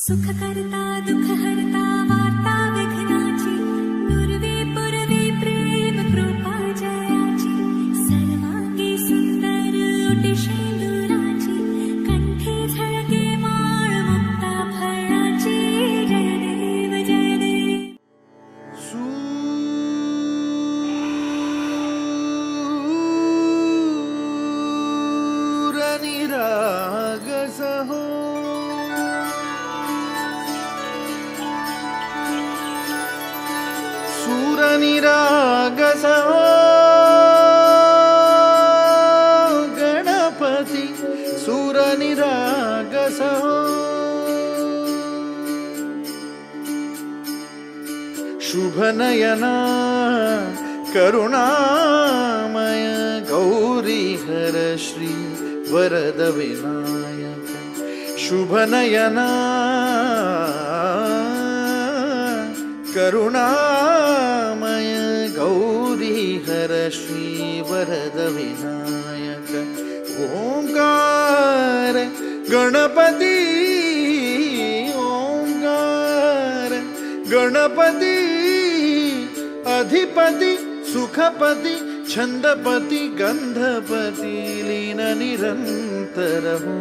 सुख करता दुख हरता वार्ता विघ्नाची पूर्वी पूर्वी प्रेम कृपा जयाची सर्वांगी सुंदर ओटी शेंदुराची कंठी झळके माळ मुक्ता फळाची जय देव जय देव। सूरनिराग सहो सूरनिरागस हो गणपति सूरनिरागस हो शुभनयना करुणामय गौरी हर श्री वरद विनायक शुभनयना करुणामय गौरी हर श्री वरद विनायक ओंकार गणपति ओंकार गणपति अधिपति सुखपति छंदपति गंधपति लीन निरंतर हो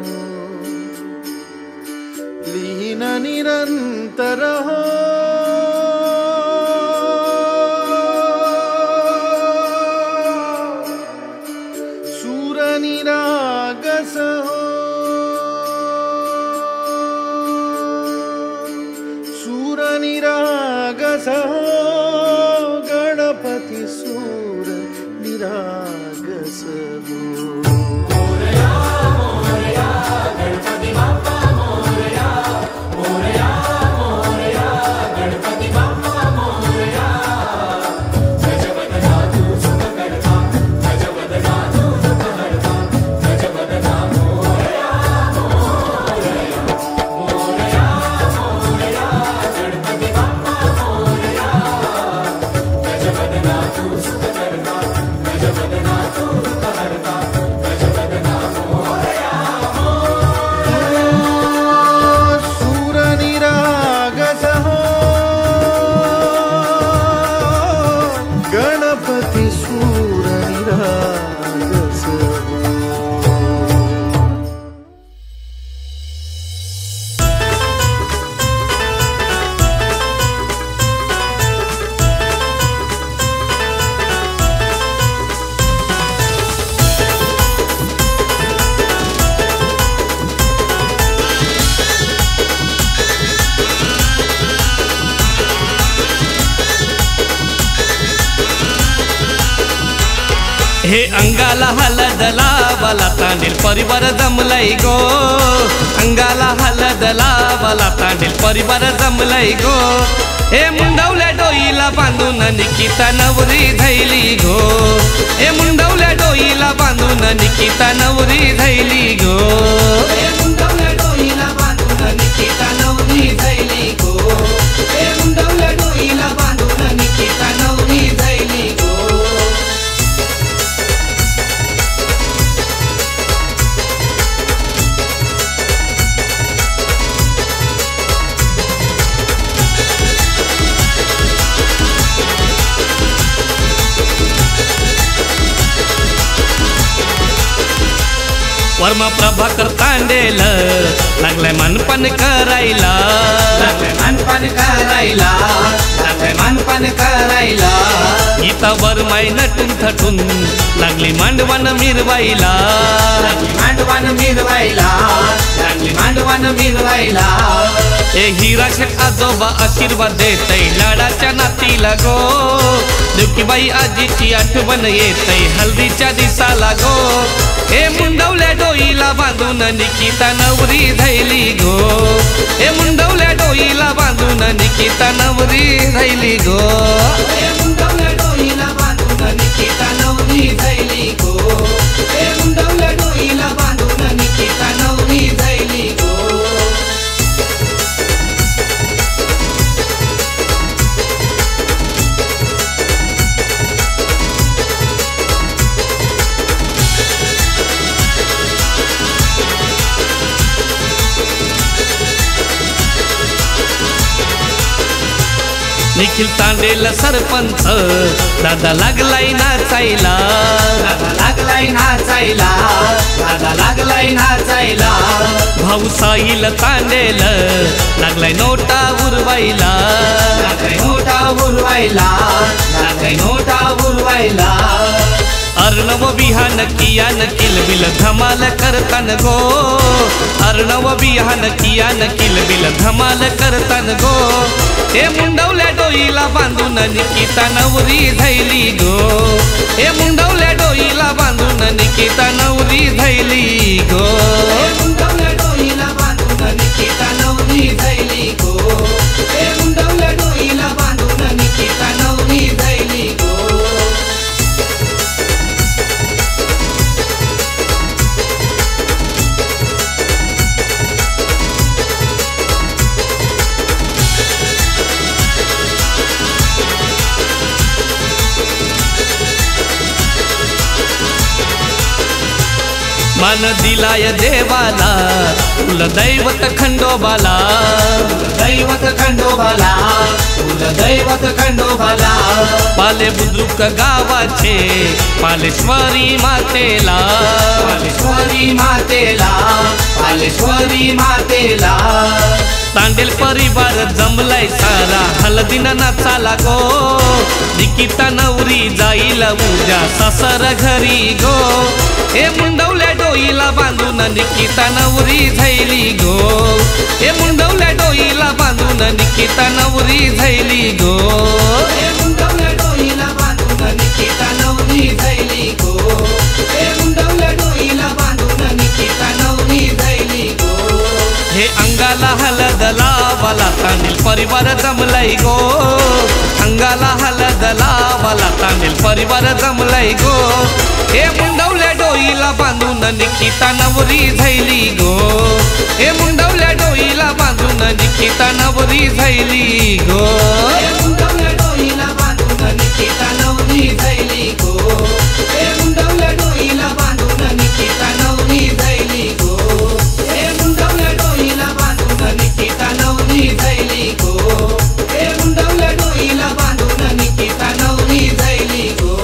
लीन निरंतर हो सूरनिरागस हो सूरनिरागस हो गणपति सूरनिरागस हो। मोरया मोरया गणपति बाप्पा मोरया मोरया मोरया गणपति बाप्पा मोरया गजवदना तू सुख करता गजवदना तू दुख हरता गजवदना मोरया मोरया मोरया मोरया गणपति बाप्पा मोरया गजवदना तू सुख करता गजवदना तू दुख हरता गजवदना मोरया सूरनिरागस हो गणपति सूरनिरागस हो। हे अंगाला हलद लावला तांडील परिवार जमलय गो अंगाला हलद लावला तांडील परिवार जमलय गो हे मुंडवल्या डोईला बांधून निकिता नवरी धैली गो हे मुंडवल्या डोईला बांधून निकिता नवरी धैली गो हे मुंडवल्या डोईला बांधून निकिता नवरी धैली गो हे मुंडवल्या डोईला बांधून निकिता नवरी धैली गो। वर्मा प्रभाकर तांडेल लागलाय मानपान करायला लागलाय मानपान करायला लागलाय मानपान करायला गीता वर्माय नटून थटून लागली मांडवान मिरवायला लागली मांडवान मिरवायला लागली मांडवान मिरवायला ए हिराशक आजोबा आशीर्वाद देतय लाडाच्या नातीला गो देवकीबाई आजीची आठवण येतय हल्दीच्या दिसाला गो हे मुंडवल्या डोईला बांधून निकिता नवरी धैली गो हे मुंडवल्या डोईला बांधून निकिता नवरी धैली गो हे मुंडवल्या डोईला बांधून निकिता नवरी धैली गो हे मुंडवल्या डोईला बांधून निकिता नवरी धैली गो। निखिल तांडेल सरपंच दादा लागलाय नाचायला, दादा लागलाय नाचायला, दादा लागलाय नाचायला. भाऊ साईल तांडेल लागलाय नोटा उरवायला, लागलाय नोटा उरवायला, लागलाय नोटा उरवायला. अर्णव बिहान कियान किलबिल धमाल करतान गो, अर्णव बिहान कियान किलबिल धमाल करतान गो. हे मुंडवल्या डोईला बांधून निकिता नवरी धैली गो, हे मुंडवल्या डोईला बांधून निकिता नवरी धैली गो, हे मुंडवल्या डोईला बांधून निकिता नवरी धैली गो, हे मुंडवल्या डोईला बांधून निकिता नवरी धैली गो. मान दिलाय देवाला तुला दैवत खंडोबाला, दैवत खंडोबाला, तुला दैवत खंडोबाला. पाले बुद्रुक गावाचे पालेश्वरी मातेला, पालेश्वरी मातेला, पालेश्वरी मातेला. तांडेल परिवार जमलाय सारा हलदीन नाचाला गो, निकिता नवरी जाईल उद्या सासर घरी गो. हे मुंडवल्या डोईला बांधून निकिता नवरी झैली गो, हे मुंडवल्या डोईला बांधून निकिता नवरी झैली गो, हे मुंडवल्या डोईला बांधून निकिता नवरी झैली गो, हे मुंडवल्या डोईला बांधून निकिता नवरी झैली गो. हे अंगाला हलद लावाला तांडेल परिवार जमलाय गो, अंगाला हलद लावाला तांडेल परिवार जमलाय गो. हे मुंडवल्या डोईला बांधून निकिता नवरी झैली गो, हे मुंडवल्या डोईला बांधून निकिता नवरी झैली गो, हे मुंडवल्या डोईला बांधून निकिता नवरी झैली गो, हे मुंडवल्या डोईला बांधून निकिता नवरी झैली गो, हे मुंडवल्या डोईला बांधून निकिता नवरी झैली गो, हे मुंडवल्या डोईला बांधून निकिता नवरी झैली गो.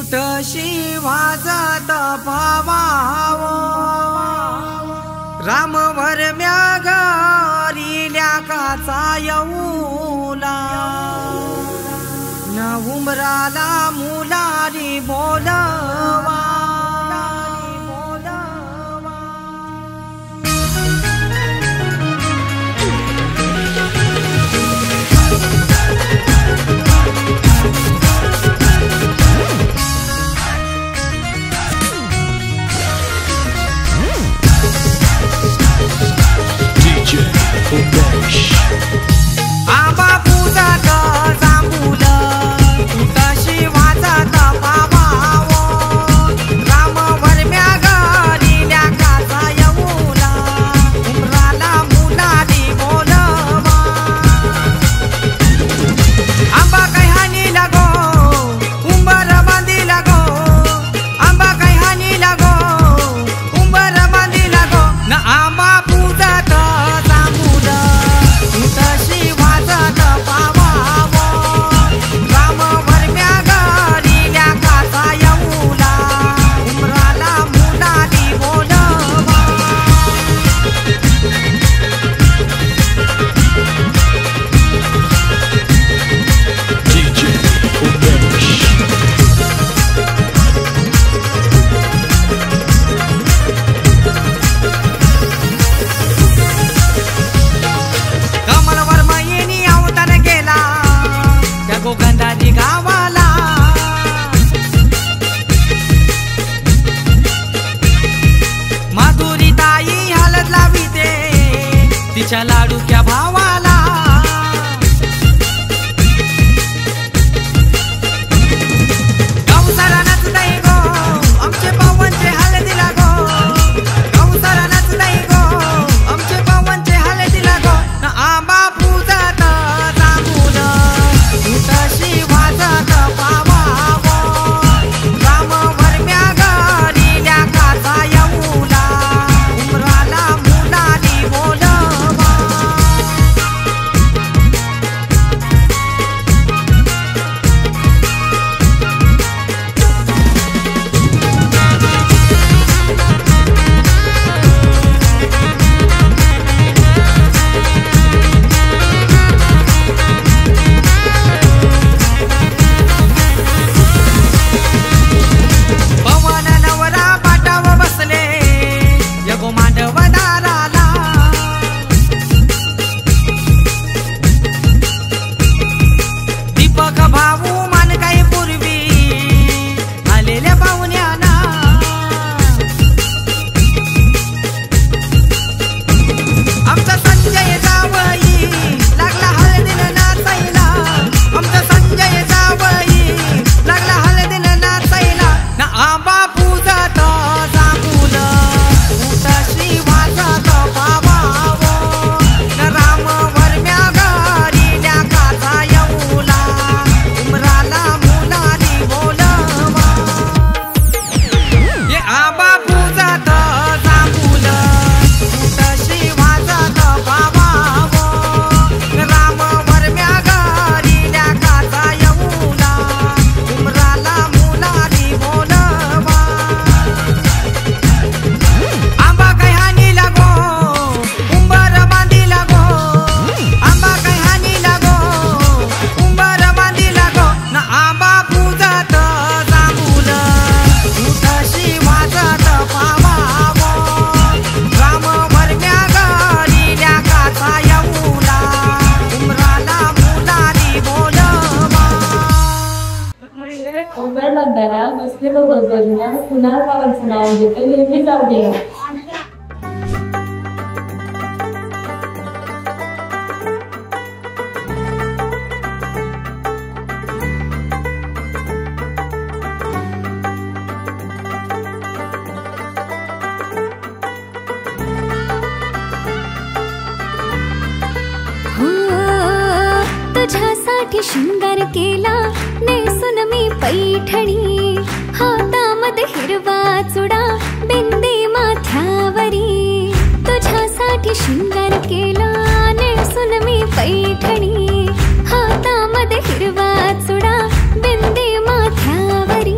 उठशी वाजत भावाव रामवर म्यागरिल्या काचा येऊला न उमराला मुलारी बोलवा आंबा पूजात जांभूल उठशी वाजत भावाव रामवर म्यागरिल्या काचा येऊला उमराला मुलारी बोलवा आंबा काही हानी लागो उंबर बांधी लागो आंबा काही हानी लागो उंबर बांधी लागो न आंबा पूजात जांभूल उठशी वाजत भावाव रामवर म्यागरिल्या काचा येऊला उमराला मुलारी बोलवा कमलवर मयिनी अवतार गेला त्या गोगंधाजी गावाला माधुरी ताई हलत लाविते तिच्या लाडूच्या भावाला गौसाला नचताई गो आमचे पवनचे हलदीला गो गौसाला नचताई गो आमचे पवनचे हलदीला गो न आंबा पूजत जांभूल उठशी वाजत भावाव रामवर म्यागरिल्या काचा येऊला उमराला मुलारी बोलवा पवन नवरा पाटाव बसले यगो मांडव दाराला दीपक भाऊ मान काही पूर्वी आलेल्या पाहुण्याना आमचा संजय जावई लागला हळदीनं नाचायला आमचा संजय जावई लागला हळदीनं नाचायला न आंबा पूजत जांभूल उठशी वाजत भावाव न रामवर म्यागरिल्या काचा येऊला उमराला मुलारी बोलवा ये आंबा पूजत जांभूल उठशी वाजत भावाव न रामवर म्यागरिल्या काचा येऊला उमराला मुलारी बोलवा आंबा काही हानी लागो उंबर बांधी लागो आंबा काही हानी लागो उंबर बांधी लागो न आंबा पूजत जांभूल उठशी वाजत भावाव रामवर म्यागरिल्या काचा येऊला उमराला मुलारी बोलवा उभ्या लागणाऱ्या बसलेलो गजबजण्या पुन्हा गावाचं नाव घेते नेहमी जाऊ दे हो तुझ्यासाठी शृंगार केला नेसून मी पैठणी हातामध्ये हिरवा चुडा बिंदी माथ्यावरी तुझ्यासाठी शृंगार केला नेसून मी पैठणी हातामध्ये हिरवा चुडा बिंदी माथ्यावरी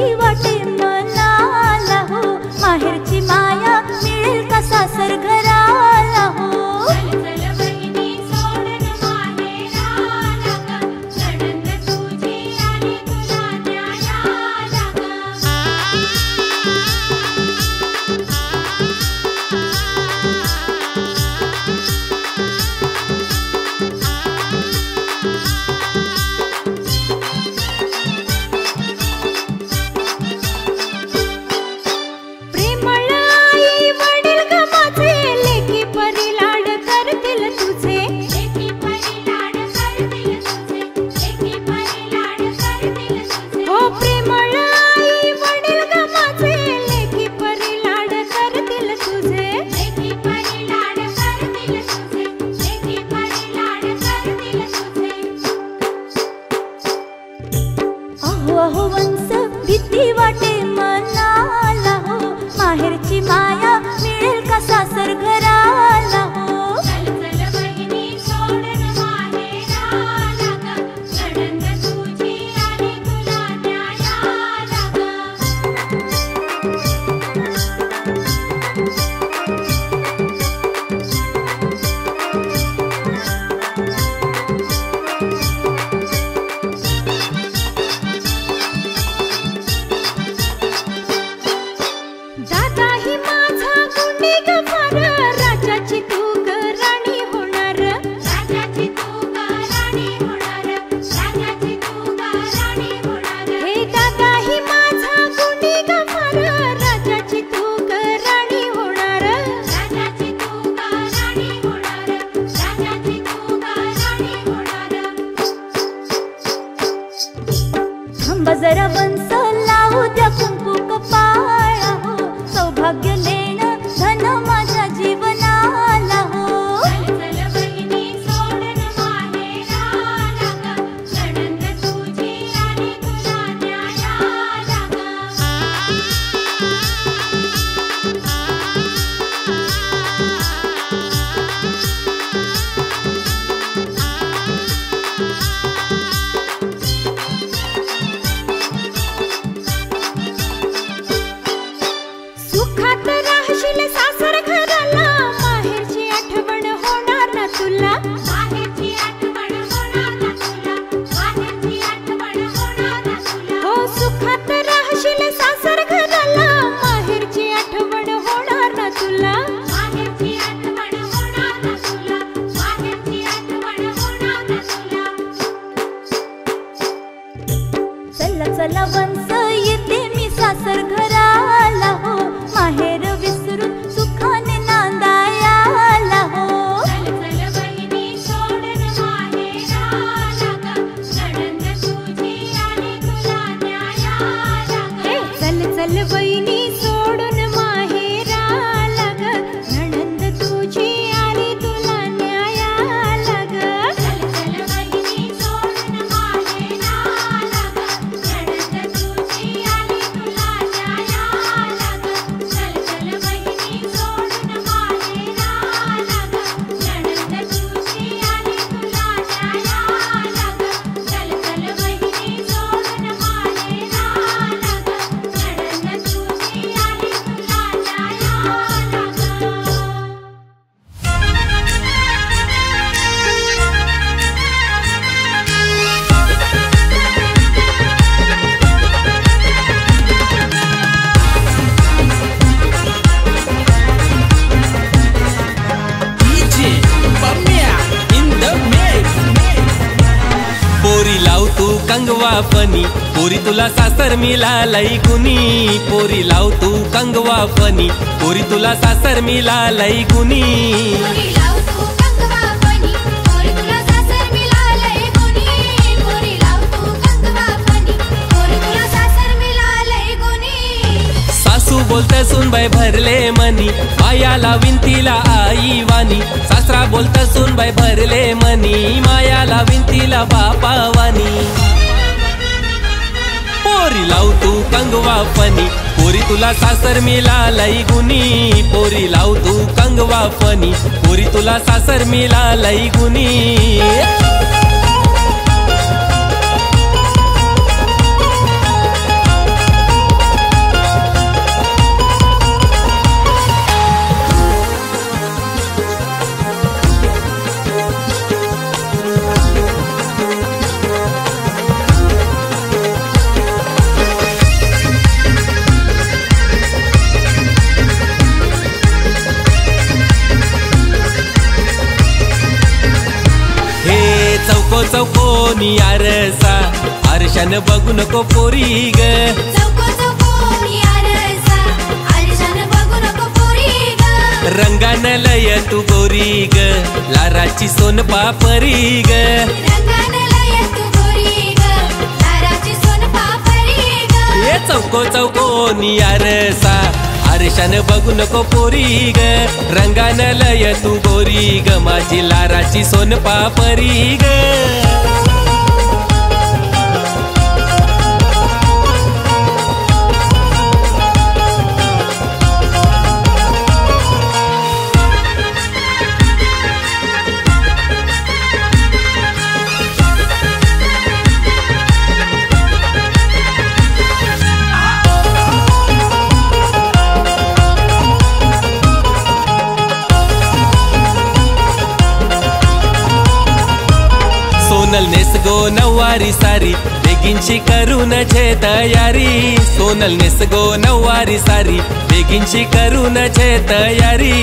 भीती वाटे मनाला हो माहेरची माया मिळेल का सासर घराला हो भीती वाटे मनाला हो माहेरची माया मिळेल का सासर घराला हो चल चल बहिणी सोडून माहेराला ग नणंद तुझी आली तुला न्यायाला जरा वंश लावू द्या कुंकू कपाळा हो सौभाग्य लेण धन माझ्या जीवनाला हो चल चल बहिणी सोडून माहेराला ग नणंद तुझी आली तुला न्यायाला सुखात राहशील सासर घराला माहेरची आठवण होणार ना तुला माहेरची आठवण होणार ना तुला माहेरची आठवण होणार ना तुला हो सुखात राहशील सासर घराला माहेरची आठवण होणार ना तुला माहेरची आठवण होणार ना तुला माहेरची आठवण होणार ना तुला चला चला वंश येते मी सासर घराला हो माहेर विसरून सुखाने नांदायाला हो चल चल बहिणी सोडून माहेराला ग नणंद तुझी आली तुला न्यायाला चल चल बहिणी सोडून माहेराला ग नणंद तुझी आली तुला न्यायाला ग चल चल बहिणी सोडून माहेराला ग नणंद तुझी आली तुला न्यायाला चल चल बहिणी सोडून माहेराला ग नणंद तुझी आली तुला न्यायाला चल चल बहिणी सोडून माहेराला ग नणंद तुझी आली तुला पोरी लाव तू कंगवा फनी पोरी तुला सासर मिळालय गुनी पोरी लाव तू कंगवा फनी पोरी तुला सासर मिळालय गुनी पोरी लाव तू कंगवा फनी पोरी तुला सासर मिळालय गुनी पोरी लाव तू कंगवा फनी पोरी तुला सासर मिळालय गुनी सासू बोलते सुनबाई भरले मनी माया लावीन तिला आई वानी सासरा बोलते सुनबाई भरले मनी माया लावीन तिला बापा वानी पोरी लाव तू कंगवा फनी पोरी तुला सासर मिळालय गुनी पोरी लाव तू कंगवा फनी पोरी तुला सासर मिळालय गुनी चौकोनी आरसा आरशान बघू नको पोरी ग चौको चौकोनी आरसा आरशान बघू नको पोरी ग रंगान लय तू गोरी ग लाराची सोन पापरी ग रंगान लय तू गोरी ग लाराची सोन पापरी ग ये चौको चौकोनी आरसा आरशान बघू नको पोरी ग रंगान लय तू गोरी ग माझी लाराची सोन पापरी ग सोनल नेस गो नववारी सारी बेगिनशी करून छे तयारी सोनल नेस गो नववारी सारी बेगिनशी करून छे तयारी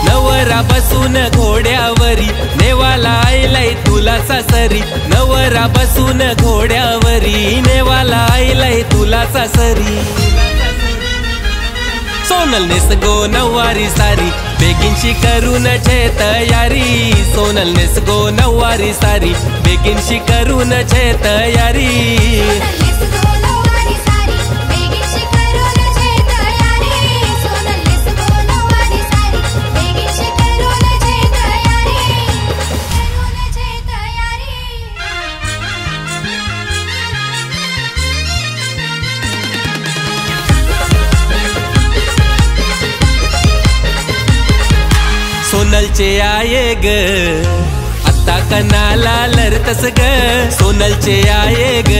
नवरा बसून घोड्यावरी नेवाला आयलाय तुला सासरी नवरा बसून घोड्यावरी नेवाला आयलाय तुला सासरी सोनल नेस गो नववारी सारी बेगिनशी करून छे तयारी सोनल नेस गो नववारी सारी बेगिनशी करून छे तयारी सोनलचे आये ग आता कनाला लरतस ग सोनलचे आये ग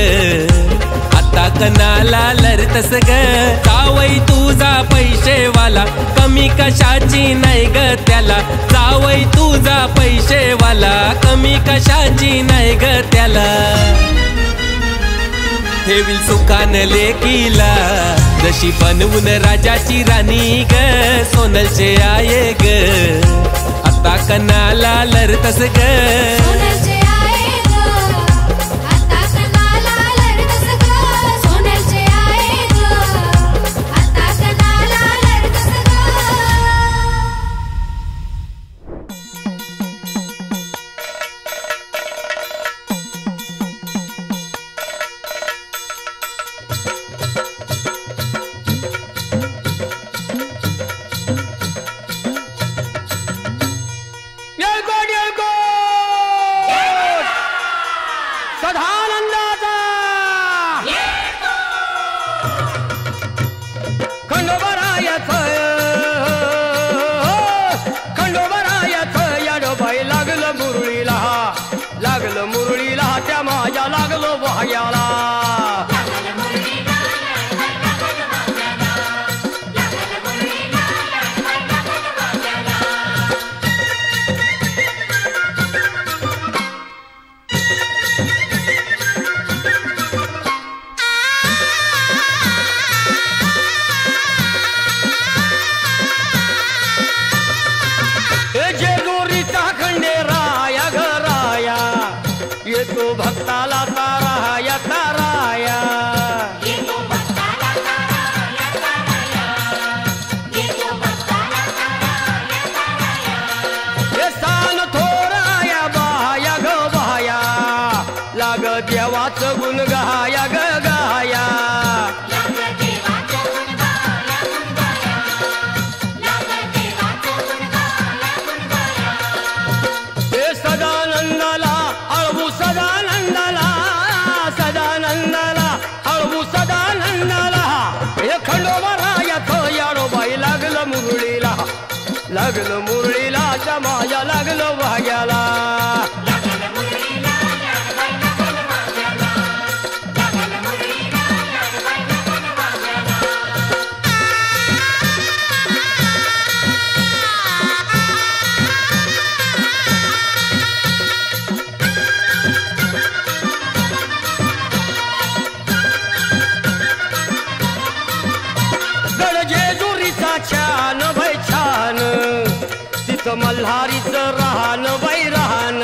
आता कनाला लरतस ग जावई तुझा पैसेवाला कमी कशाची नाही ग त्याला जावई तुझा पैसेवाला कमी कशाची नाही ग त्याला ठेवील सुखान लेकीला जशी बनवून राजाची राणी ग सोनलचे आये ग आता कनाला लरतस ग सोनलचे आये ग आता कनाला लरतस ग सोनलचे आये ग आता कनाला लरतस ग लागलं मुरळीला त्या माझ्या लागलो वाह्याला येतो भक्ताला ताराया ताराया येतो भक्ताला ताराया ताराया येतो भक्ताला ताराया ताराया हे सान थोराया बाया ग बाया लाग देवाचं गुण गाया ग गाया लाग देवाचं गुण गाया गुण गाया लाग देवाचं गुण गाया गुण गाया हे सदानंदाला अळवू सदानंदाला सदानंदाला अळवू सदानंदाला हे खंडोबारायाचं याडोबाई लागलं मुरळीला जमाया लागलं वाग्याला तिथं मल्हारीचं राहण वैराण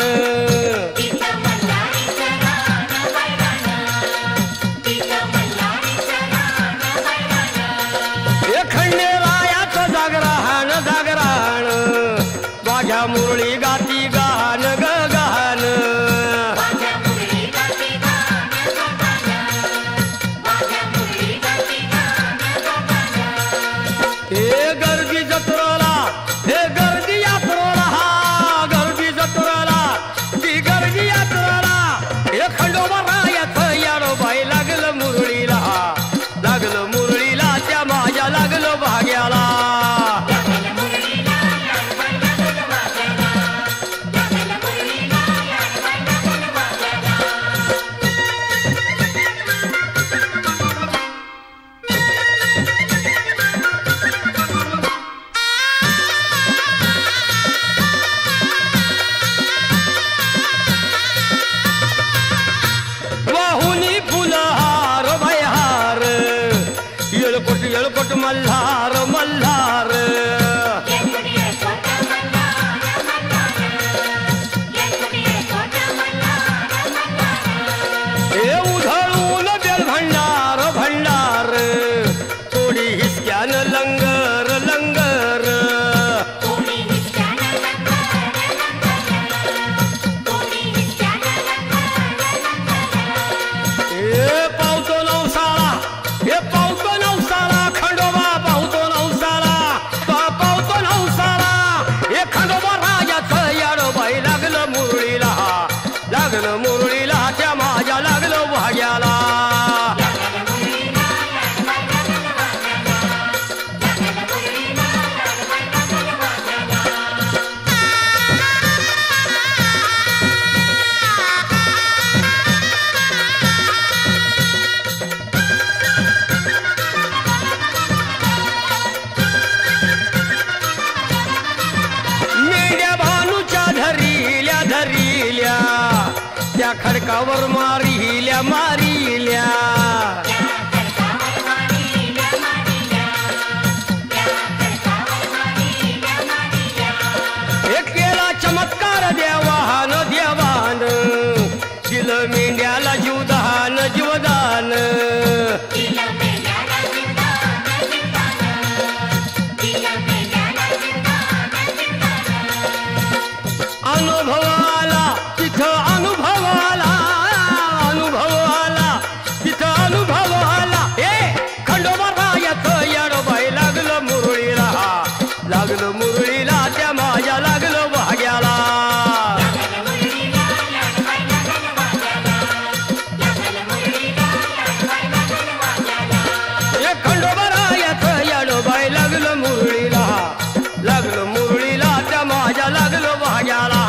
खंडेरायाचं जागरण जागरण माझ्या मुरळी गाती गान ग गान हे गर्दी जत्रेला हे गर्दी यात्रेला हा गर्दी जत्रेला ती गर्दी यात्रेला हे खंडोबा रायाचं याडोबाई लागलं मुरळीला लागलं मुरळीला त्या माझ्या लागलं भाग्याला वाहुनी फुलहार भयहार येळकोट मल्हार मल्हार हे उधळून बेल भंडार भंडार थोडी हिसक्यान लंगर लंगर हे पावतो नवसाळा हे पावतो नवसाळा खंडोबा पावतो नवसाळा पावतो नवसाळा हे खंडोबा राजाचं याडोबाई लागलं मुरळीला त्या माझ्या लागलं भाग्याला मेंढ्या भानूच्या धरिल्या धरिल्या त्या खडकावर मारिल्या मारिल्या एक केला चमत्कार देवान देवान दिलं मेंढ्याला जीवदान जीवदान अनुभवाला तिथं अनुभवाला अनुभवाला तिथं अनुभवाला हे खंडोबा रायाचं याडोबाई लागलं मुरळीला त्या माझ्या लागलं भाग्याला हे खंडोबा रायाचं याडोबाई लागलं मुरळीला त्या माझ्या लागलं भाग्याला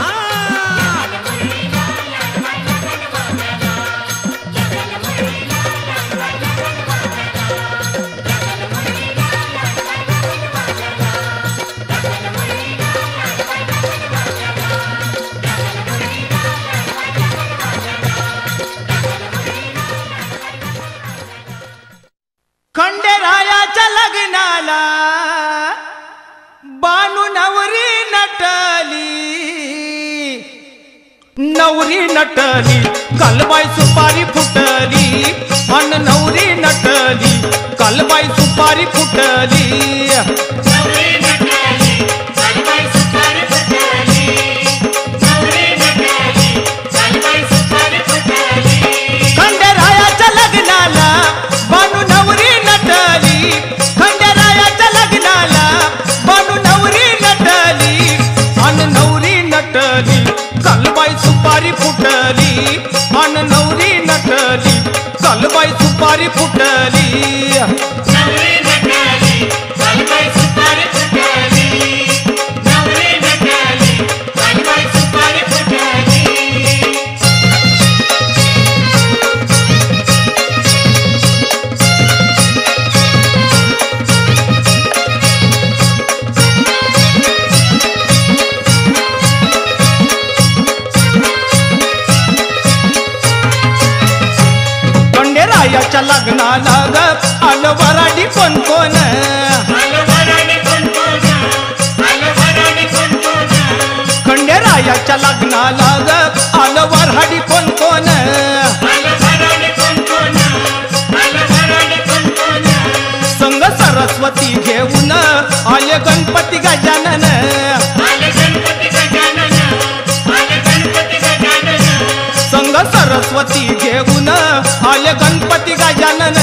खंडेरायाच्या लग्नाला बानू नवरी नटली कालबाई सुपारी फुटली अन नवरी नटली कालबाई सुपारी फुटली खंडेरायाच्या लग्नाला बानू नवरी नटली खंडेरायाच्या लग्नाला बानू नवरी नटली अन नवरी नटली कालबाई सुपारी फुटली अन नवरी नटली कालबाई सुपारी फुटली खंडेरायाच्या लग्नाला ग आलं वराडी कोण कोण खंडेरायाच्या लग्नाला ग आलं वऱ्हाडी कोण कोण संग सरस्वती घेऊन आले गणपती गजानन संग सरस्वती घेऊन आले गणपती गजानन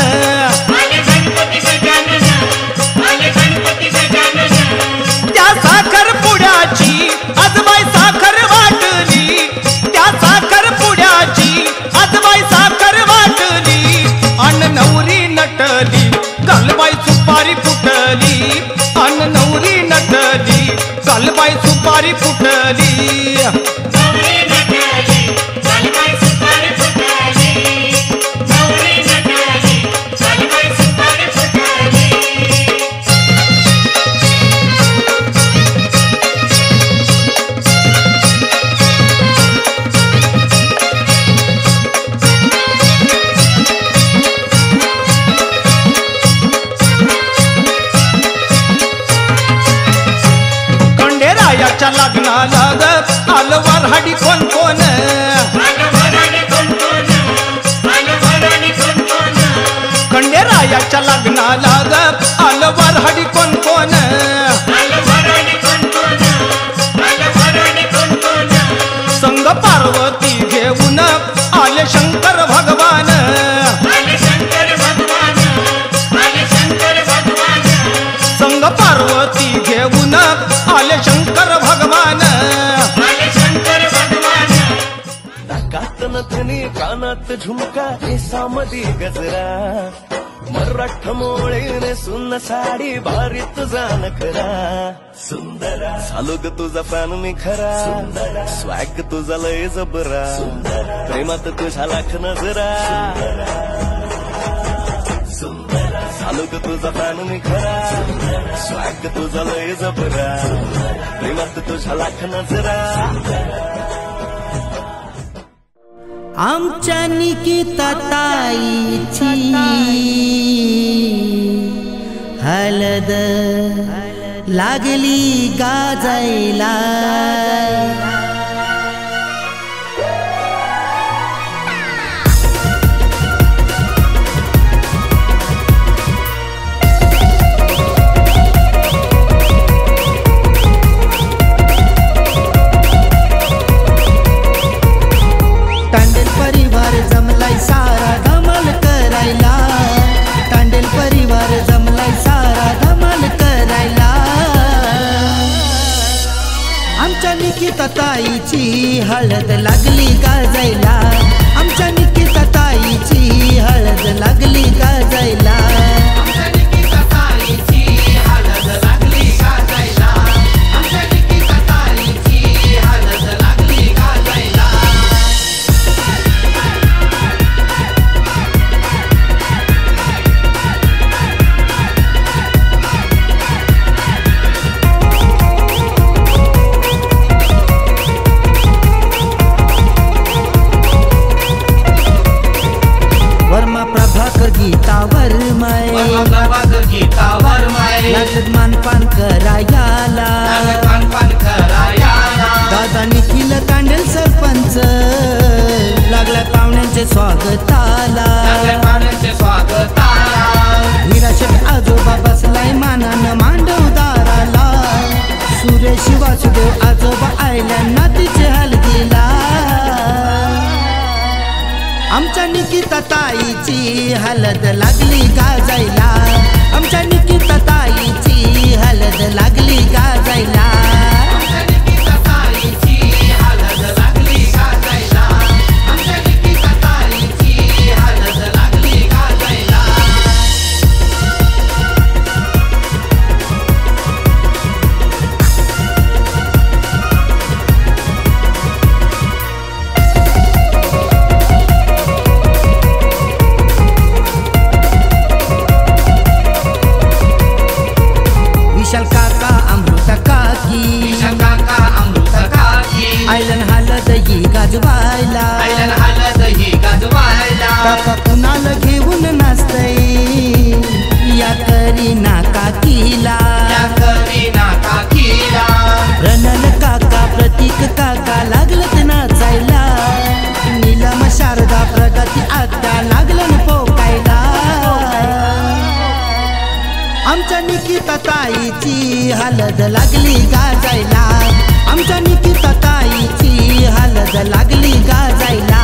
त्या साखर पुड्याची आजबाई साखर वाटली त्या साखर पुड्याची आजबाई साखर वाटली अन नवरी नटली कालबाई सुपारी फुटली अन नवरी नटली कालबाई सुपारी फुटली लग्नाला ग आलं वऱ्हाडी कोण कोण खंडेरायाच्या लग्नाला ग आलं वऱ्हाडी कोण कोण संग पार्वती घेऊन आले शंकर भगवान संग पार्वती घेऊन आले शंकर भगवान नाकात नथनी कानात झुमका केसामध्ये गजरा मराठ मोळेने सुन्न साडी भारी तुझा नखरा सुंदरा चालू ग तुझा फॅन मी खरा सुंदरा स्वॅग तुझा लय जबरा सुंदरा प्रेमात तुझा लाख नजरा सुंदरा चालू ग तुझा फॅन मी खरा स्वॅग तुझा लय जबरा प्रेमात तुझा लाख नजरा आमच्या निकिता ताईची हळद लागली गाजायला तांडेल परिवार जमलाय सारा धमाल करायला तांडेल परिवार जमलाय सारा धमाल करायला आमच्या निकिता ताईची हळद लागली गाजायला आमच्या निकिता ताईची हळद लागली गाजायला गीतावर माय लागत मानपान करायला दादा निखिल तांडेल सरपंच लागला पाहुण्यांचे स्वागताला हिराशेठ आजोबा बसलाय मानानं मांडवदाराला सुरेश वासुदेव आजोबा आयल्या नातीचे हलगीला आमच्या निकिता ताईची हळद लागली गाजायला आमच्या निकिता ताईची हळद लागली गाजायला काका कुणाला घेऊन नाचतय या करीना काकीला रणन काका प्रतीक विनायक काका लागलत नाचायला, नीलम शारदा प्रगती आत्या लागलन पोकायला. आमच्या निकिता ताईची हलद लागली गाजायला, आमच्या निकिता ताईची हलद लागली गाजायला.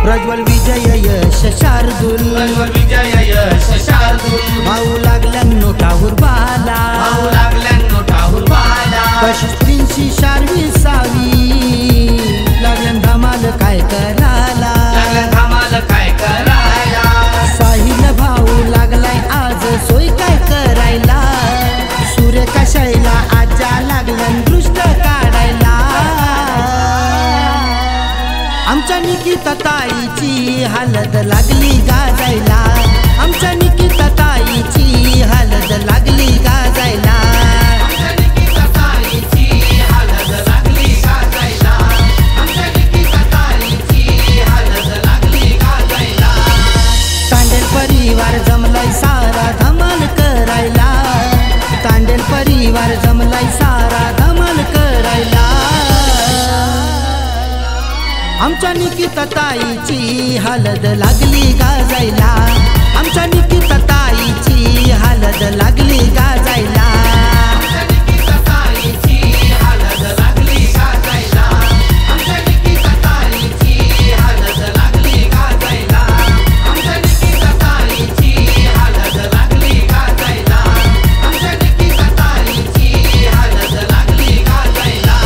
प्रज्वल विजय यश शार्दूल, प्रज्वल विजय यश शार्दूल, भाऊ लागल्या नोटावर बाला, भाऊ लागल्या नोटावर बाला. कशिस्त्रींची शारवी सावी लागल्या धमाल काय करायला, लागल्या धमाल काय करायला. साहिल भाऊ लागलाय आज सोय काय करायला, सूर्य शैला आजा लागल्या दृष्ट काढायला. आमच्या निकिता ताईची हलद लागली गाजायला, आमच्या निकिता ताईची हलद लागली गाजायला. आमच्या निकिता ताईची हलद लागली गाजायला, आमच्या निकिता ताईची हलद लागली गाजायला. तांडेल परिवार जमलाय सारा धमाल करायला, तांडेल परिवार जमलाय सारा धमाल करायला. आमच्या निकिता ताईची हलद लागली गाजायला, आमच्या निकिता ताईची हलद लागली गाजायला. आमच्या निकिता ताईची हलद लागली गाजायला, आमच्या निकिता ताईची हलद लागली गाजायला. आमच्या निकिता ताईची हलद लागली गाजायला, आमच्या निकिता ताईची हलद लागली गाजायला.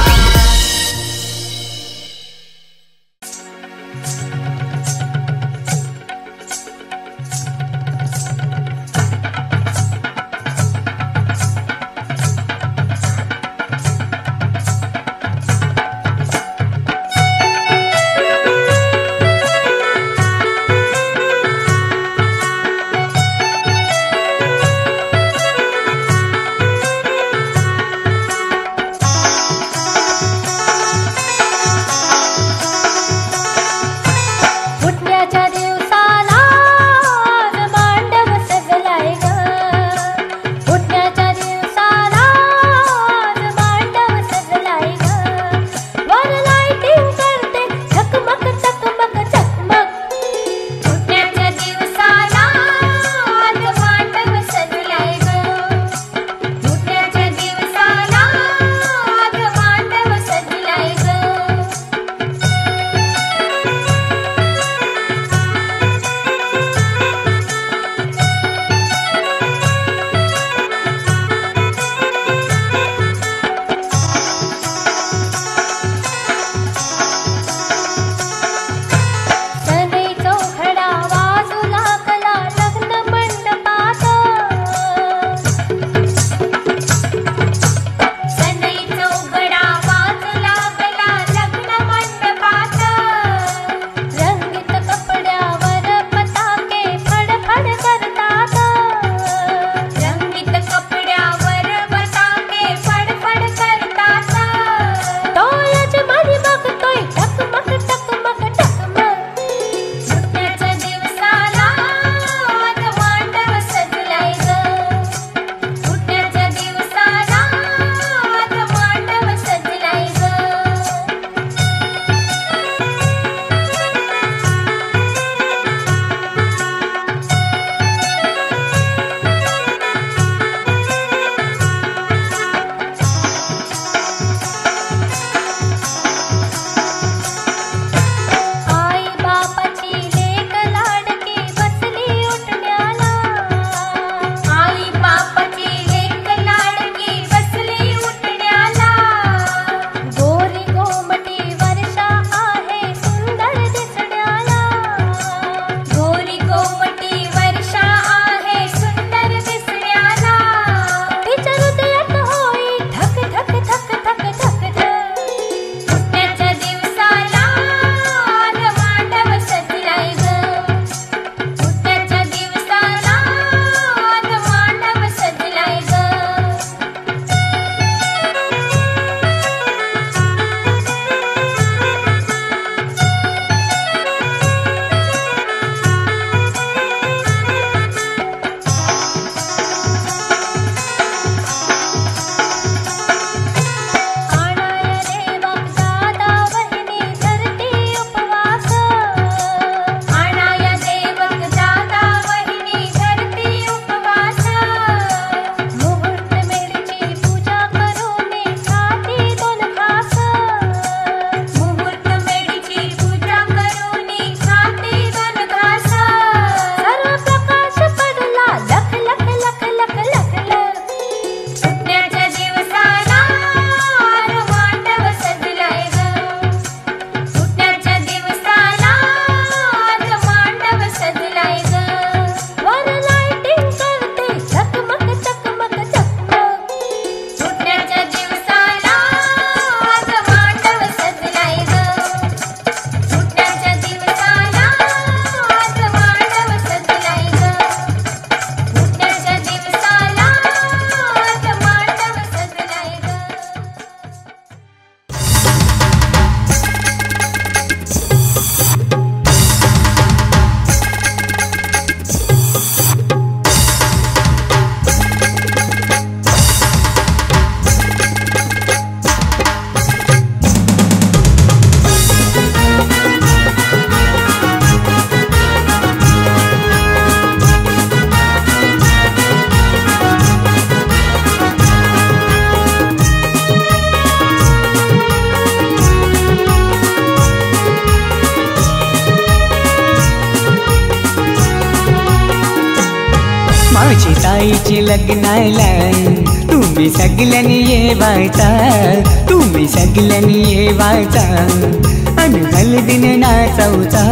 माझी ताईची लग्नाला तुम्ही सगळ्यांनी येवायचा, तुम्ही सगळ्यांनी येवायचा आणि हळदीने नाचवचा.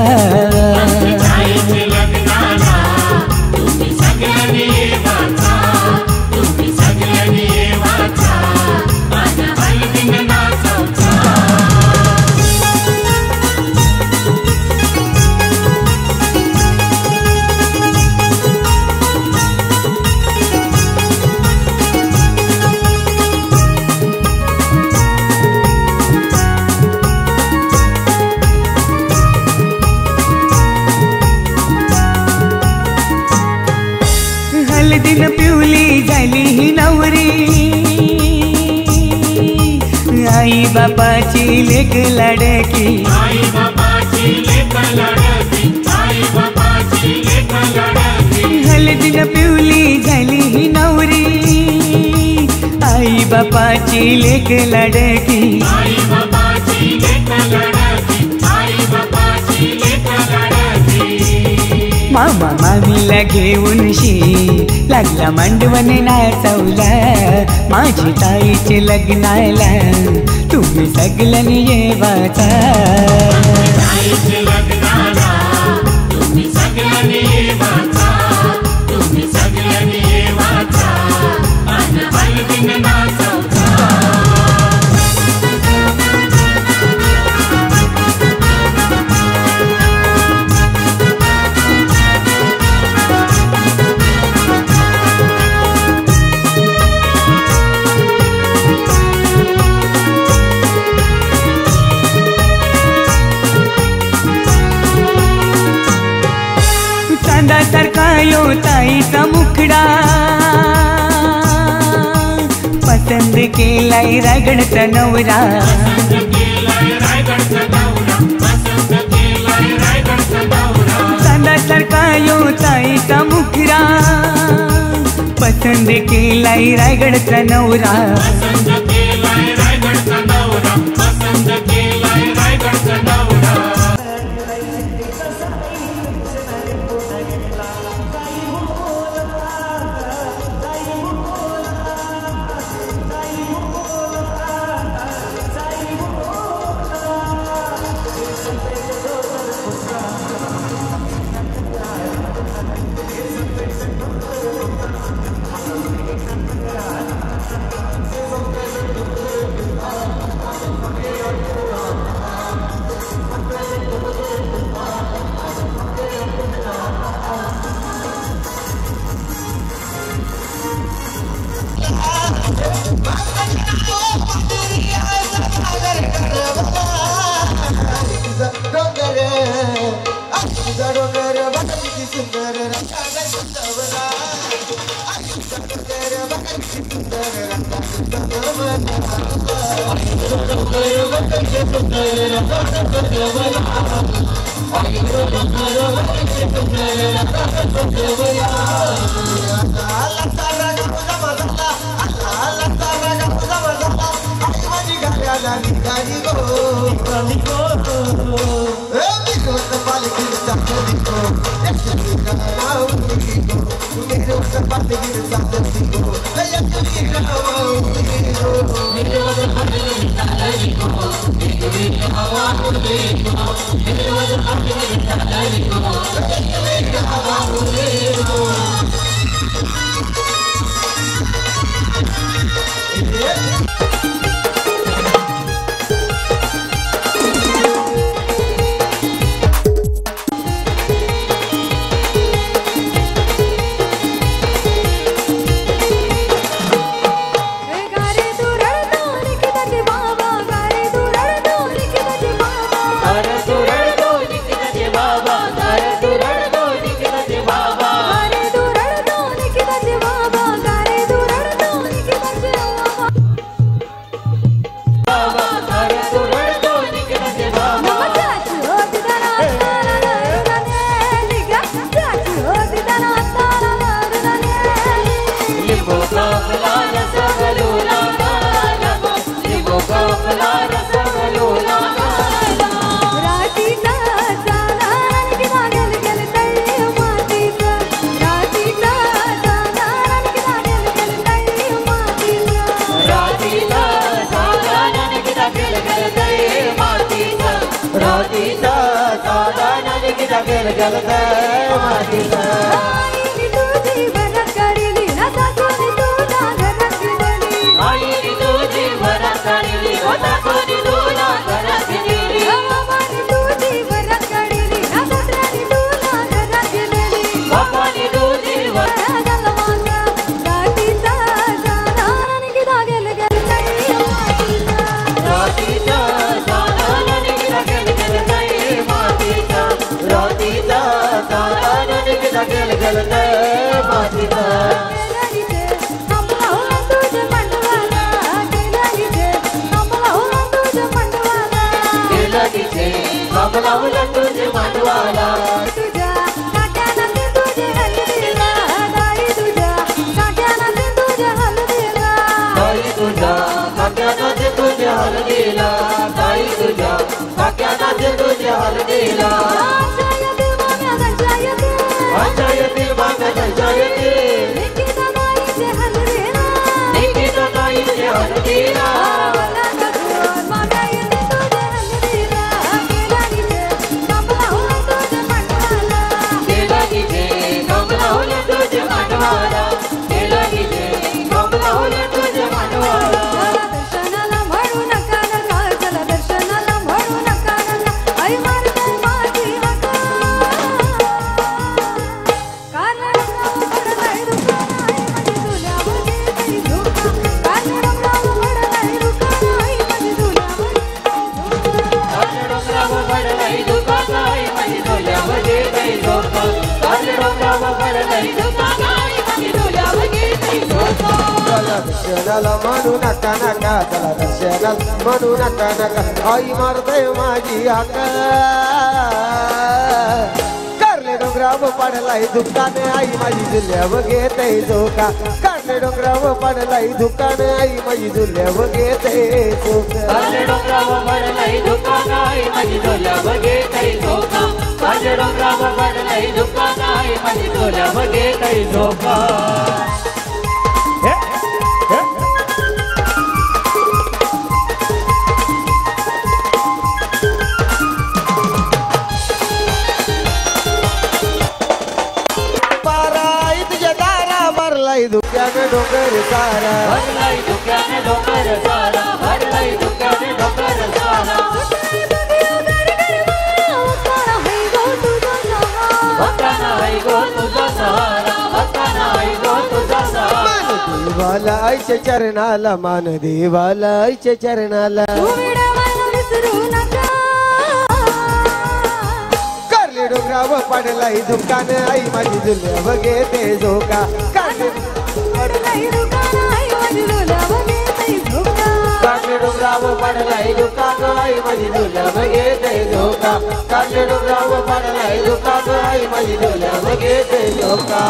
हळदीन पिवली झाली ही नवरी, आई बापाची लेक लाडकी, आई बापाची लेक लाडकी, आई बापाची लेक लाडकी. हळदीन पिवली झाली ही नवरी, आई बापाची लेक लाडकी, आई बापाची लेक लाडकी, आई बापाची लेक लाडकी. मामा मामीला घेऊन शी लागला मांडवण नाचवला, माझी ताईचे लग्नाला तुम्ही सगळ्यांनी येवाचा. ताईचे लग्नाला तुम्ही सगळ्यांनी येवाचा, तुम्ही सगळ्यांनी येवाचा आणि हळदीने नाचवचा. चांदासारखा यो ताईचा मुखडा, पसंद केलाय रायगडचा नवरा. चांदासारखा यो ताईचा मुखडा, पसंद केलाय रायगडचा नवरा. Baba, रातीचा साधा नदी गेल गेलत मातीचा आईने तुझी भरत काढली ना दाखवली तुला घरात गेलेली आईने तुझी भरत काढली ना दाखवली तुला घरात गेलेली बाबाने तुझी भरत काढली ना दसऱ्याने तुला घरात गेलेली बापाने तुझी भरत रातीचा साधा नदी गेल गेलत रातीचा साधा नदी गेल गेलत मातीचा रातीचा साधा नदी गेल गेलत मातीचा लावला तुझे मांडवाला तुझ्या काट्याला ते तुझे हलदीला दाई तुझ्या काट्याला ते तुझे हलदीला ताई तुझ्या काक्याला ते तुझे हलदीला ताई तुझ्या काक्याला ते तुझे हलदीला पंचायती बागा पंचायती निकिता ताईचे हलदीला निकिता ताईचे हलदीला दर्शनाला म्हणू नका नका चला दर्शनाला म्हणू नका नका आई मारते माझी हाका कारले डोंगराव पडलाय दुकाने आई माझी जुल्याव घेते झोका कारले डोंगराव पडलाय दुकाने आई माझी जुल्याव घेते झोका कारले डोंगराव पडलाय दुकाने आई माझी जुल्याव घेते झोका कारले डोंगराव पडलाय दुकाने आई माझी जुल्याव घेते झोका दुख्याने डोंगर सारा भरलाई दुख्याने डोंगर सारा भरलाई दुख्याने डोंगर सारा भक्ताना है गो तुझा सहारा भक्ताना है गो तुझा सहारा देवाला आईच्या चरणाला मान देवाला आईच्या चरणाला कारले डोंगराव पडलाई दुकान आई माझी जुल्याव घेते झोका कारले डोंगराव पडलाई दुकान आई माझी जुल्याव घेते झोका कारले डोंगराव पडलाई दुकान आई माझी जुल्याव घेते झोका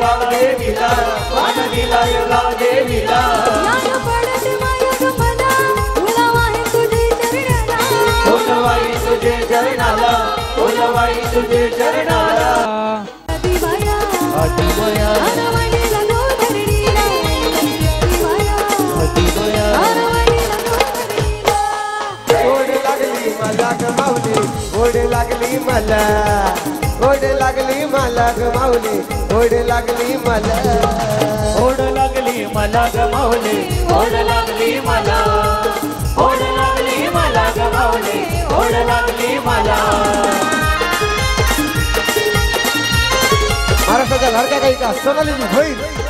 गाव देवीला मान दिला गाव देवीला फुलवाई तुझे चरणाला फुलवाई तुझे चरणाला ओढ लागली मला ग माऊली ओढ लागली मला ओढ लागली मला ग माऊली ओढ लागली मला ओढ लागली मला ग माऊली ओढ लागली मला ओढ लागली मला ग माऊली ओढ लागली मला महाराष्ट्राच्या लाडक्या गायिका सोनालीजी भोईर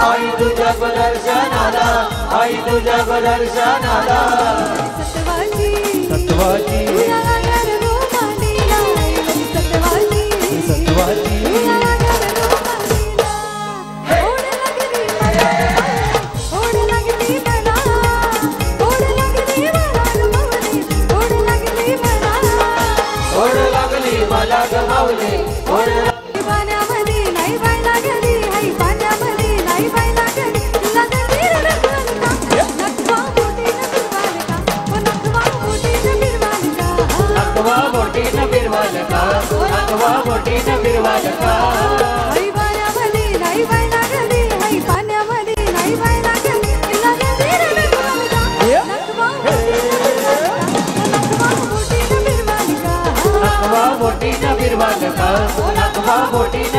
आई तुझ्या दर्शनाला आई तुझ्या दर्शनाला सत्वाची सत्वाची ओढ लागली मला ग माऊली ओढ नकवा बोटीन बिरवाल का नकवा बोटीन बिरवाल का नकवा बोटीन बिरवाल का नकवा बोटीन बिरवाल का नकवा बोटीन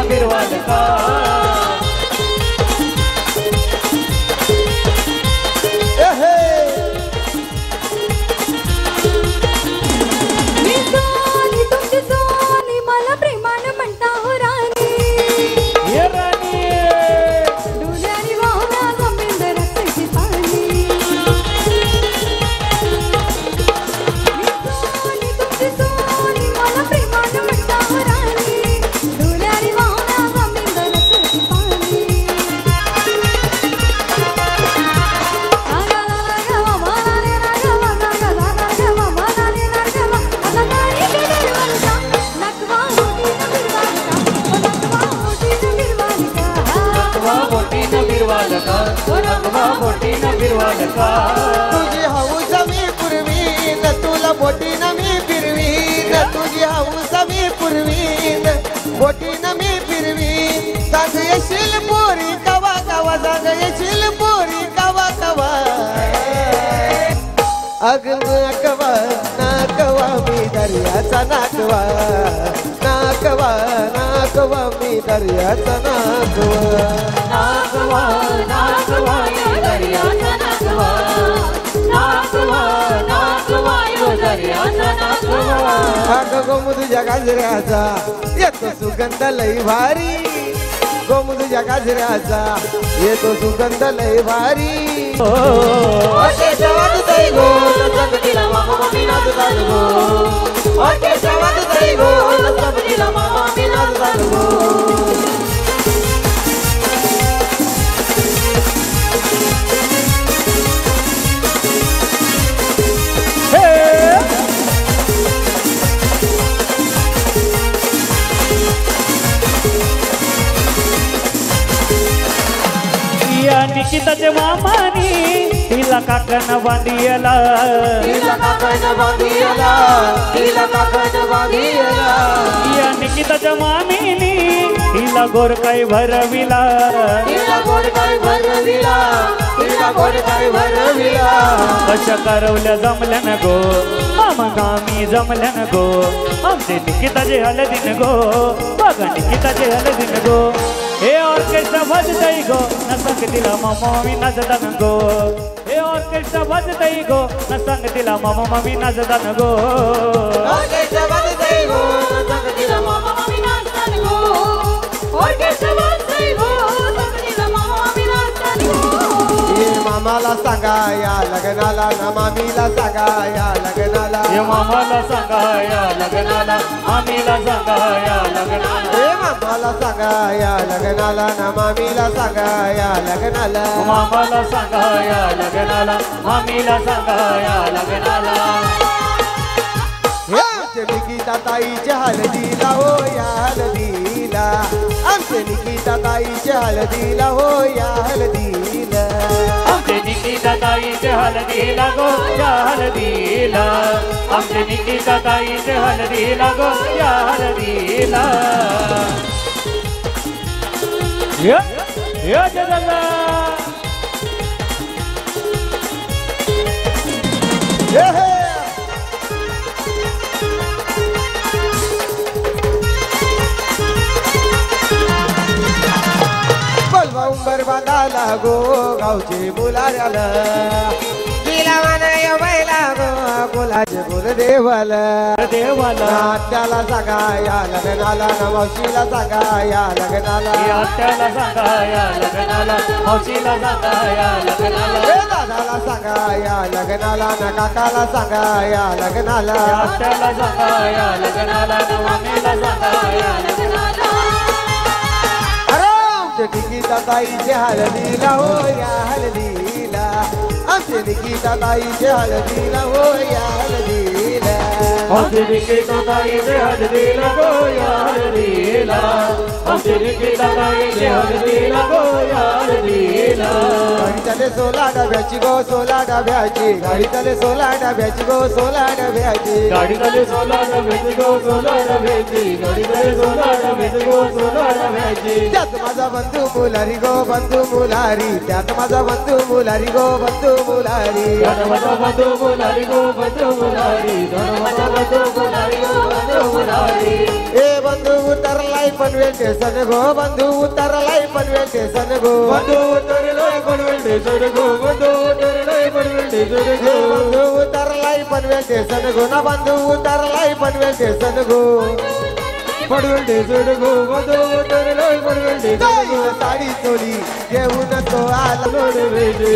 बिरवाल का मला प्रेमान म्हणता हो राणी डोल्यानी वाहना जमीन रस्त्याची पाणी तुमची सोनी मला प्रेमान म्हणता हो राणी डोल्यानी वाहना जमीन रस्त्याची पाणी तुझी हौस मी पुरवीन तुला बोटीन मी फिरवीन तुझी हौस मी पुरवीन बोटीन मी फिरवीन सांग येशील पोरी कवा कवा सांग येशील पोरी कवा कवा अग नाकवा नाकवा मी दर्याचा नाकवा नाकवा नाकवा मी दर्याचा नाकवा नाकवा नाकवा यो दर्याचा नाकवा नाकवा नाकवा यो दर्याचा नाकवा अग गोमुद गाजऱ्याचा येतो सुगंध लई भारी गोमुद गाजऱ्याचा येतो सुगंध लई भारी केशवात जाई गो संगतीला मामा मी नाच जात गो केशवात जाई गो संगतीला मामा मी नाच जात गो निकिताचे मामानी तिला काकण बांधियला या निकिताच्या मामीनी तिला गोरकाई भरविला कशा करवल्या जमल्या न गो मग आम्ही जमल्या न गो आमचे निकिताचे हलदीन गो बघा निकिताचे हलदीन गो हे ऑर्केस्ट्रा वाजतई गो न संगतीला मामा मी नाचतान गो हे ऑर्केस्ट्रा वाजतई गो न संगतीला मामा मामी नाचतान गो ऑर्केस्ट्रा वाजतई गो न संगतीला मामा मामी नाचतान गो ऑर्केस्ट्रा वाजतई गो संगतीला मामा मामी नाचतान गो ये मामाला सांगा या लग्नाला ना मामीला सांगा या लग्नाला ये मामाला सांगा या लग्नाला मामीला सांगा या लग्नाला ये मामाला सांगा या लग्नाला ना मामीला सांगा या लग्नाला मामाला सांगा या लग्नाला मामीला सांगा या लग्नाला आमचे निकिता ताईच्या हळदीला हो या हळदीला आमचे निकिता ताईच्या हळदीला हो या हळदीला आमचे निकिता ताईचे हळदीला गो या हळदीला आमचे निकिता ताईचे हळदीला गो या हळदीला या जगला उंबर बांधाला गो गावचे मुलाऱ्याला तिला म्हणाय बैला गो बोलाचे बोल देवाला आत्याला सांगा या लग्नाला ना मावशीला सांगा या लग्नाला आत्याला सांगा या लग्नाला मावशीला सांगा या लग्नाला दादाला सांगा या लग्नाला ना काकाला सांगा या लग्नाला आत्याला सांगा या लग्नाला ना मामीला सांगा या लग्नाला निकिता ताईचे हळदीला हो या हळदीला आमचे निकिता ताईचे हळदीला हो या हळदीला आमचे निकिता ताईचे हळदीला गो या हळदीला आमचे निकिता ताईचे हळदीला गो या हळदीला गाडी तले 16 डब्याची गो 16 डब्याची गाडी तले 16 डब्याची गो 16 डब्याची गाडी तले 16 डब्याची गो 16 डब्याची गाडी तले 16 डब्याची गो 16 डब्याची त्यात माझा बंधू मुलारी गो बंधू मुलारी त्यात माझा बंधू मुलारी गो बंधू मुलारी त्यात माझा बंधू मुलारी गो बंधू मुलारी त्यात माझा बंधू मुलारी गो बंधू मुलारी ए बंधू उतरलाय पनवेल स्टेशन गो बंधू उतरलाय पनवेल स्टेशन गो बंधू उतरलाय पनवेल स्टेशन गो बंधू उतरलाय पनवेल स्टेशन गो बंधू उतरलाय पनवेल स्टेशन गो ना बंधू उतरलाय पनवेल स्टेशन गो पनवेल स्टेशन गो बंधू उतरलाय पनवेल स्टेशन गो साडी चोली घेऊन तो आला लोणे भेजे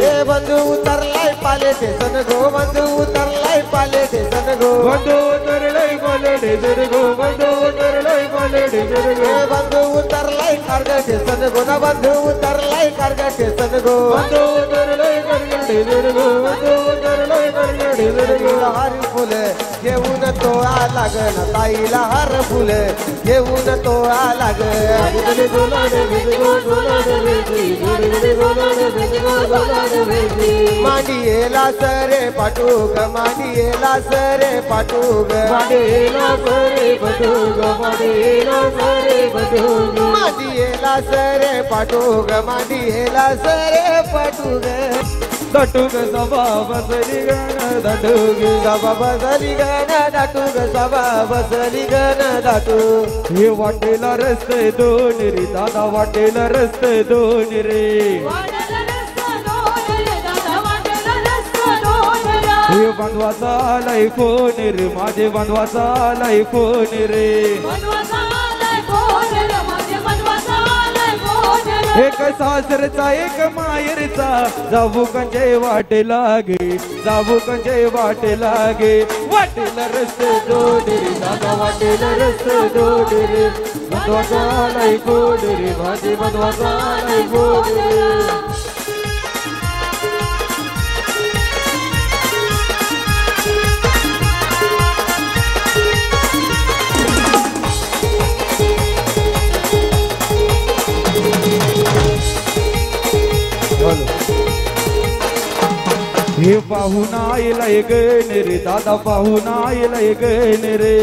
ए बंधू उतरलाय पाले स्टेशन गो बंधू उतरलाय पाले स्टेशन गो बंधू उतरलाय पाले स्टेशन गो बंधू उतरलाय पाले स्टेशन गो बंधू उतरलाय कारगा स्टेशन गो ना बंधू उतरलाय कारगा स्टेशन गो बंधू उतरलाय कारगा स्टेशन गो बंधू उतरलाय कारगा स्टेशन गो हार फुल घेऊन तो आला ग ना ताईला हार फुल घेऊन तो आला ग मांडियेला सरे पाठूग मांडियेला सरे पाठूग मांडियेला सरे पाठूग मांडियेला सरे पाठूग मांडियेला सरे पाठूग मांडियेला सरे पाठूग दटूग सभा बसली गण दटूग सभा बसली गण दाटूग सभा बसली गण दाटू हे वाटेला रस्ते दोन रे दादा वाटेला रस्ते दोन रे हे बंधवाचा आलाय फोन रे माझे बंधवाचा आलाय फोन रे एक सासरचा एक मायरचा जाऊ कंजे वाटे लागे जाऊ कंजे वाटे लागे वाटेला रस्ते दोन रे दादा वाटेला रस्ते दोन रे बंधवाचा आलाय फोन रे माझे बंधवाचा आलाय फोन रे हे पाहुणा आयलाय गण रे दादा पाहुणा आयलाय गण रे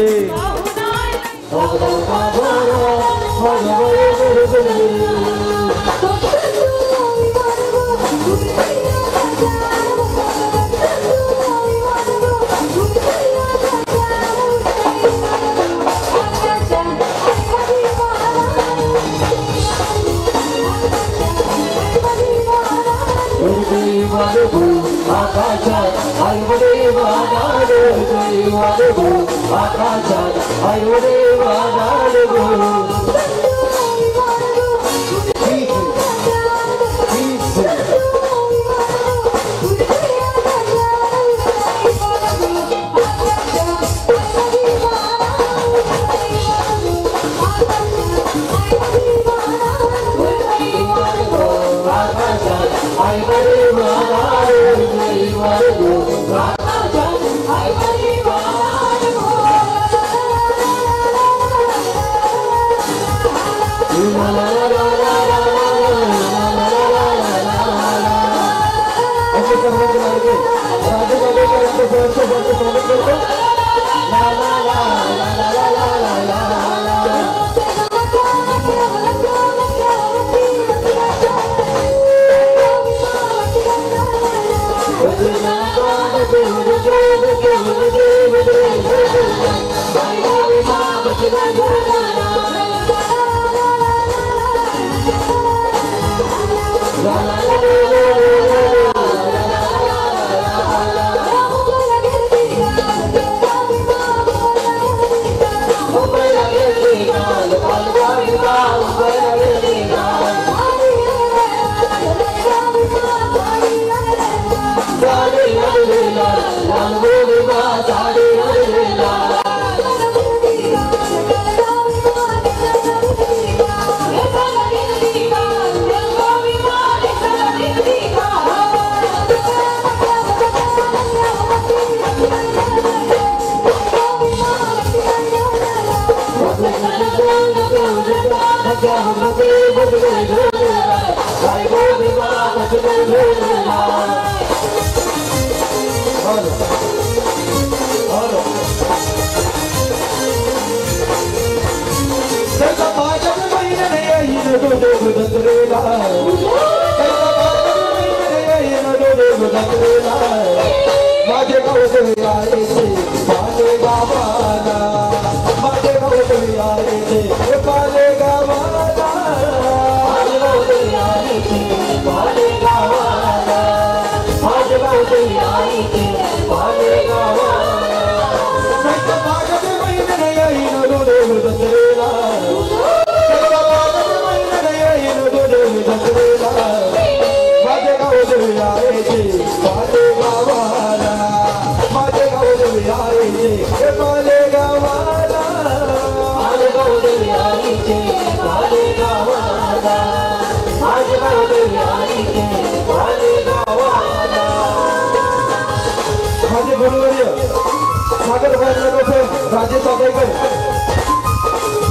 राजेश सागरकर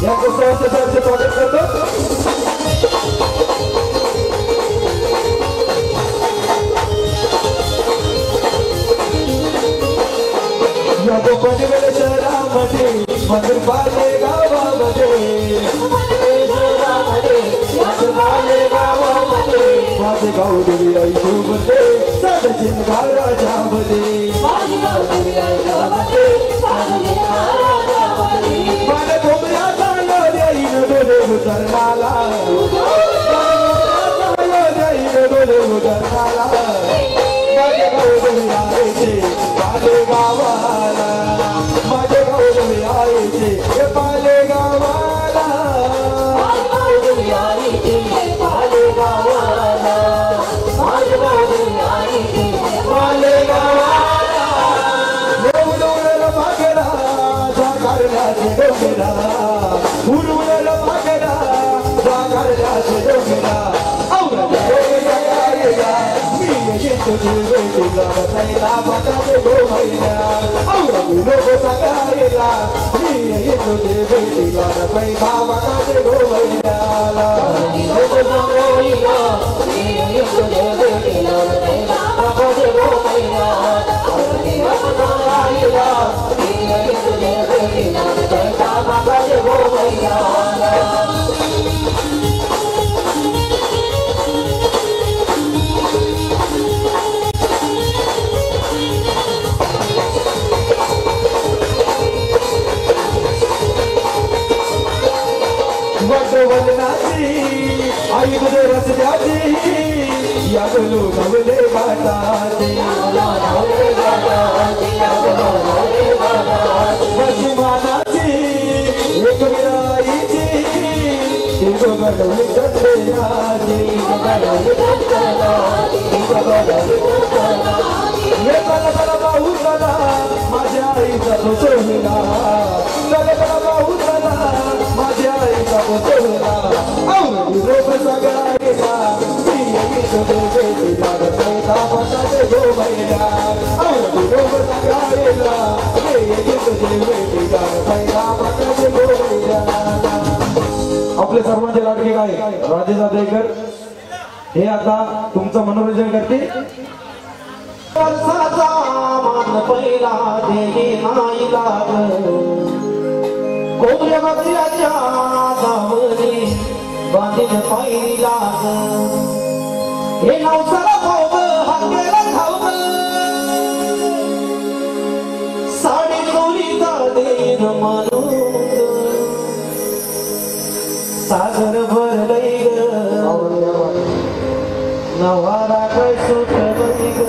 या पुस्तकाचे सरचे स्वागत करतो. या गोपालगड शहरामध्ये मधुरपाले गावामध्ये माझे गाव देवी आई सोबते सदचिन राजामध्ये माझ्या डोंगऱ्या चांगलं देईन डोले उतरणाला देईन डोले उतरणाला माझे गाव देवी आईचे पाले गावाला माझे गाव देवी आईचे पाले गावाला पाले गावाला माझे गाव देवी आईचे पाले गावाला डोंगराला भागला जागरल्याचे डोंगरा उरुळला भागला जागरल्याचे डोंगरा तुझे बेटीला बसायला बागाचे गोमैया लोक सगायला मी तुझे बेटीला बसायला बागाचे गोमैयाला लोक सगायला मी तुझे बेटीला बसायला बागाचे गोमैया रस्त्याची यागलो नवले घाटाची मानाची एक विराईची एक गडवली गडलेराची पाऊस झाला माझ्या आईचा तो सोहला पाऊस झाला माझ्या आईचा तो सोहला रोप सगळा गेला आपले सर्वांचे लाडके काय राजेश देकर हे आता तुमचं मनोरंजन करते पहिला देवी नाही लाग कोपऱ्या बकऱ्याच्या दावणी बांधील पायरी लाग हे नवसाला भाव हाकेला धाव साडी चोरीचा देन मानून सागर भरलंय ग नवारा काय सुटलंय ग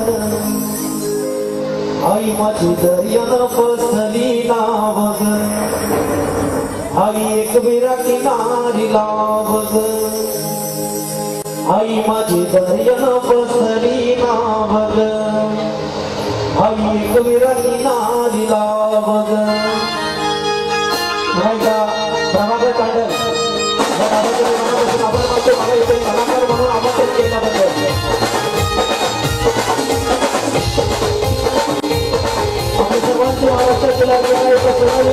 आई माझी दर्यान बसली नाव ग आई एक बिराकी नारी लाव ग आई माझी दर्यान बसली नाव ग आई एक बिराकी नारी लाव ग प्रभाकर तांडल कलाकार म्हणून आमंत्रित केल्याबद्दल आपल्या सर्वांची महाराष्ट्राची लागली आहे सोनाली भाई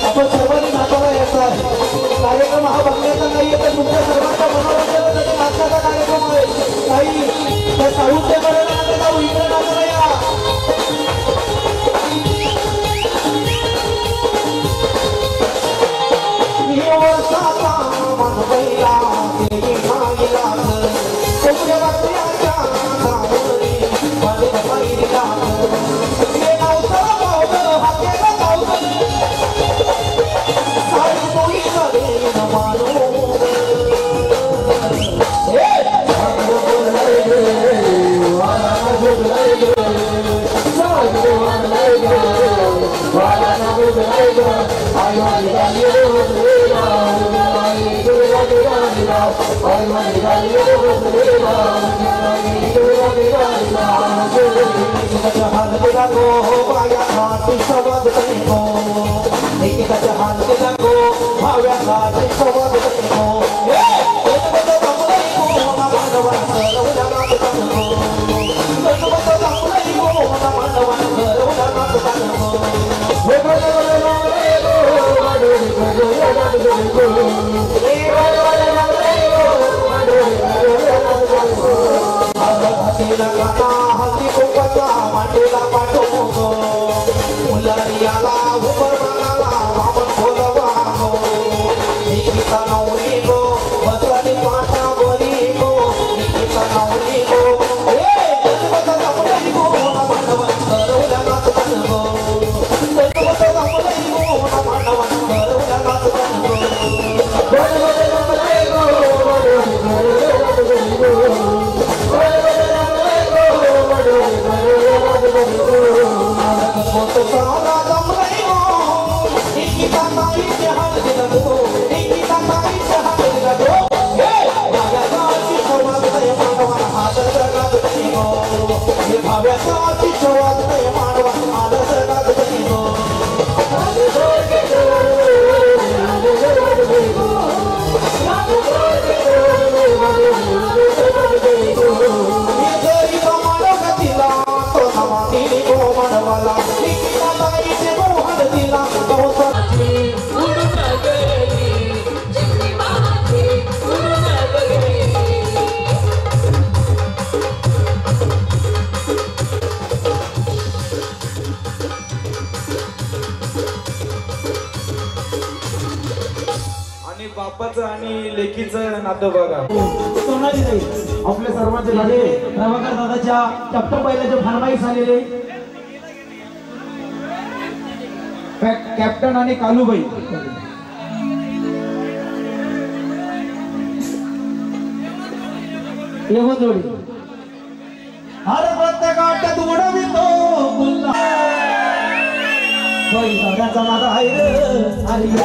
आपण सर्वांनी नाचायला यायचं आहे कार्यक्रम हा बघण्याचा नाहीये तर तुमच्या सर्वांच्या मनोरंजनासाठी नाचण्याचा कार्यक्रम आहे काही त्या साहित्याकडे नाचत जाऊ इकडे नाचला या आणि बापाचं आणि लेकीचं नातं बघा. सोनाली ताई आपल्या सर्वांचे लाडे प्रभाकर दादाच्या टप्पा पहिल्याचे फरमाईश आलेले कॅप्टन आणि कालूबाई येऊन जोडी. अरे प्रत्येक आट्यात उडवितो गुल्ला दादाचा माझा आहे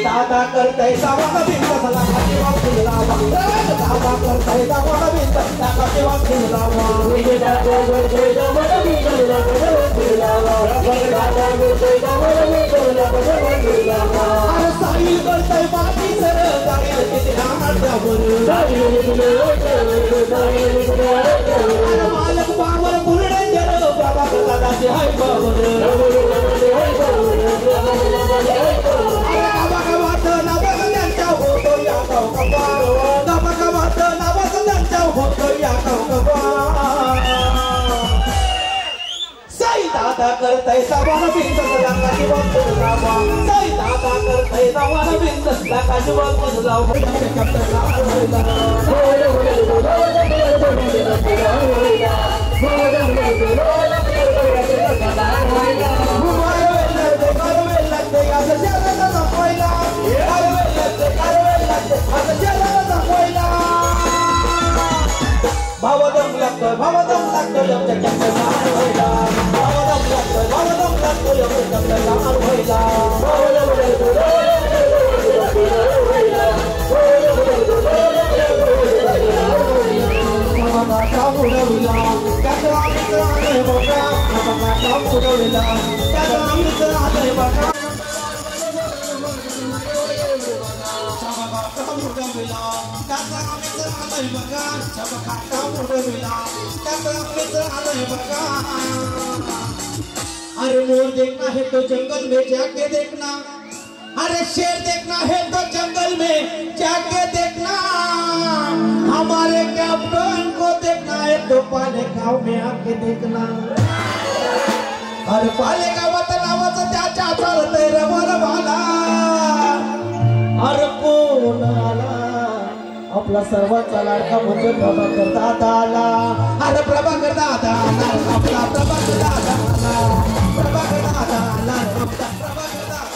दादा करतय सावा बिंद भला खाती वापरून लावा दादा करतय सावा बिंद खाती वापरून लावा दादा करतय सावा बिंद खाती लावा दादा करतय सावा बिंद खाती लावा अरे साई करतय बाकी सर गाडी किती नाटवर अरे मालक बावर पुरडे जर बाबा दादाचे हाय बावर दादा करतय सावा बिंद लाखाची वापरून लावा साई दादा करतय सावा बिंद लाखाची वापरून लावा भावदम लागतोय आमच्या कॅप्टन व्हायला भावदम लागतोय आमच्या कॅप्टन व्हायला अरे मोर देखना है तो जंगल में जाके देखना अरे शेर देखना है तो जंगल में जाके देखना हमारे कैप्टन को देखना है तो पाले गांव में आके देखना अरे पाले गावात नावाचं त्याच्या चालतंय रबर वाला अरे कोण आला आपला सर्वांचा लाडका म्हणजे प्रभाकर दादा आला अरे प्रभाकर दादा आला आपला प्रभाकर दादा आला प्रभाकर दादा आला आपला प्रभाकर दादा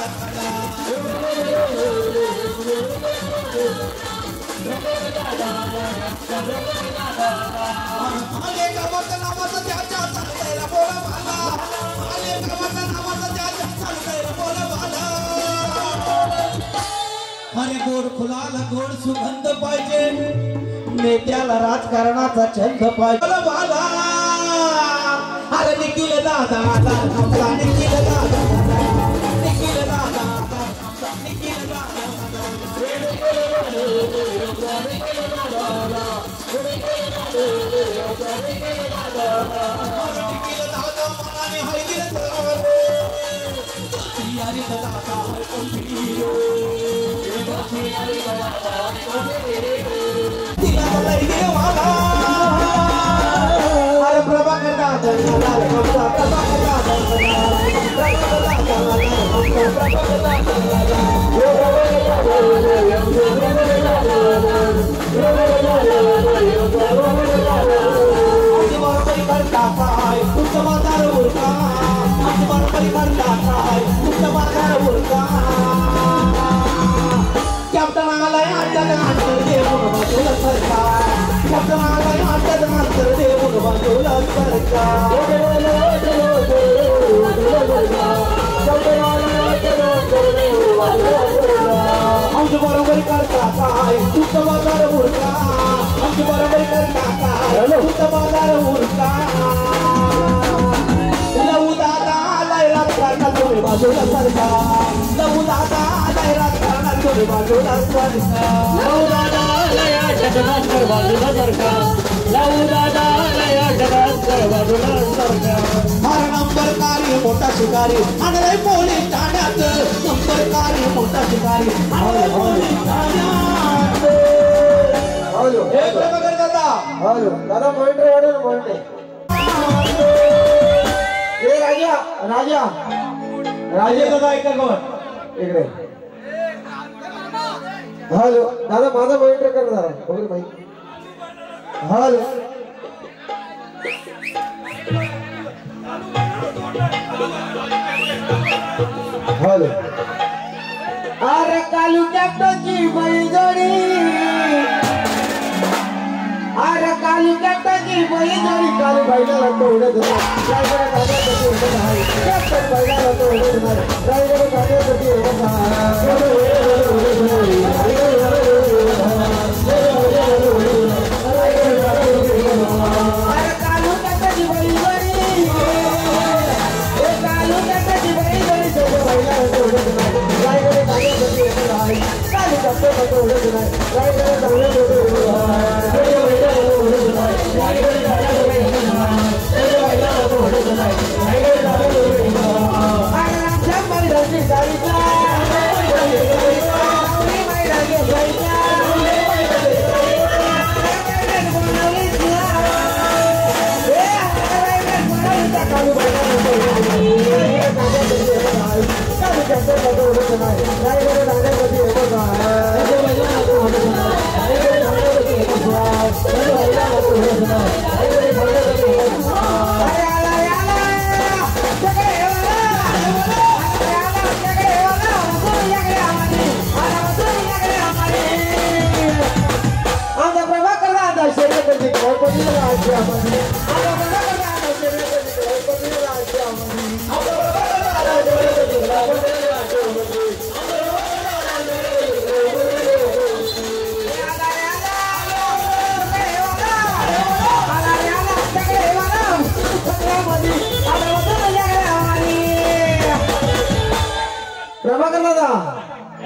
आले गावात नावाचं त्याच्या चालतंय रबर वाला आले गावात नावाचं त्याच्या चालतंय रबर वाला अरे गोड फुलाला गोड सुगंध पाहिजे नेत्याला राजकारणाचा छंद पाहिजे भाला अरे निखिल दादा आला निखिल दादा निखिल दादा निखिल दादा हाय गिरदार यारी दाता है कंपीरो दिला मलाई देवाला अरे प्रभाकर दादा लाल कमला प्रभाकर दादा आमची बरोबरी करता काय तुमचा बाजार उरका आमची बरोबरी करता काय तुमचा बाजार उरका लहू दादा आलाय राजकारणात तुम्ही बाजूला सरका लहू दादा आलाय राजकारणात तुम्ही बाजूला सरका लहू दादा आलाय राजकारणात बाजूला सरका लहू दादा आलाय राजकारणात बाजूला सरका हर नंबरकारी मोठा शिकारी आणलाय पोलीस ठाण्यात नंबरकारी मोठा शिकारी आणलाय पोलीस ठाण्यात हॅलो एक प्रभाकर दादा हॅलो दादा पॉइंटर वाढेल पॉइंटे ए राजा राजा राजे दादा ऐका कोण इकडे हॅलो दादा माझा पॉइंटर कर जरा बघू भाई हॅलो हॅलो अरे कालू कॅप्टनची बैलजोडी अरे कालू कॅप्टनची बैलजोडी कालू बैलाला तोडत ड्रायव्हर गाड्यासाठी उभं आहे कॅप्टन बैलाला तोडत नाही ड्रायव्हर गाड्यासाठी उभं अरे कालू कॅप्टनची बैलजोडी कालू कॅप्टनची बैलजोडी बैलाला तोडत नाही ड्रायव्हर गाड्यासाठी उभं आहे कालू कॅप्टन तोडत नाही ड्रायव्हर गाड्यासाठी उभं प्रभाकर दादा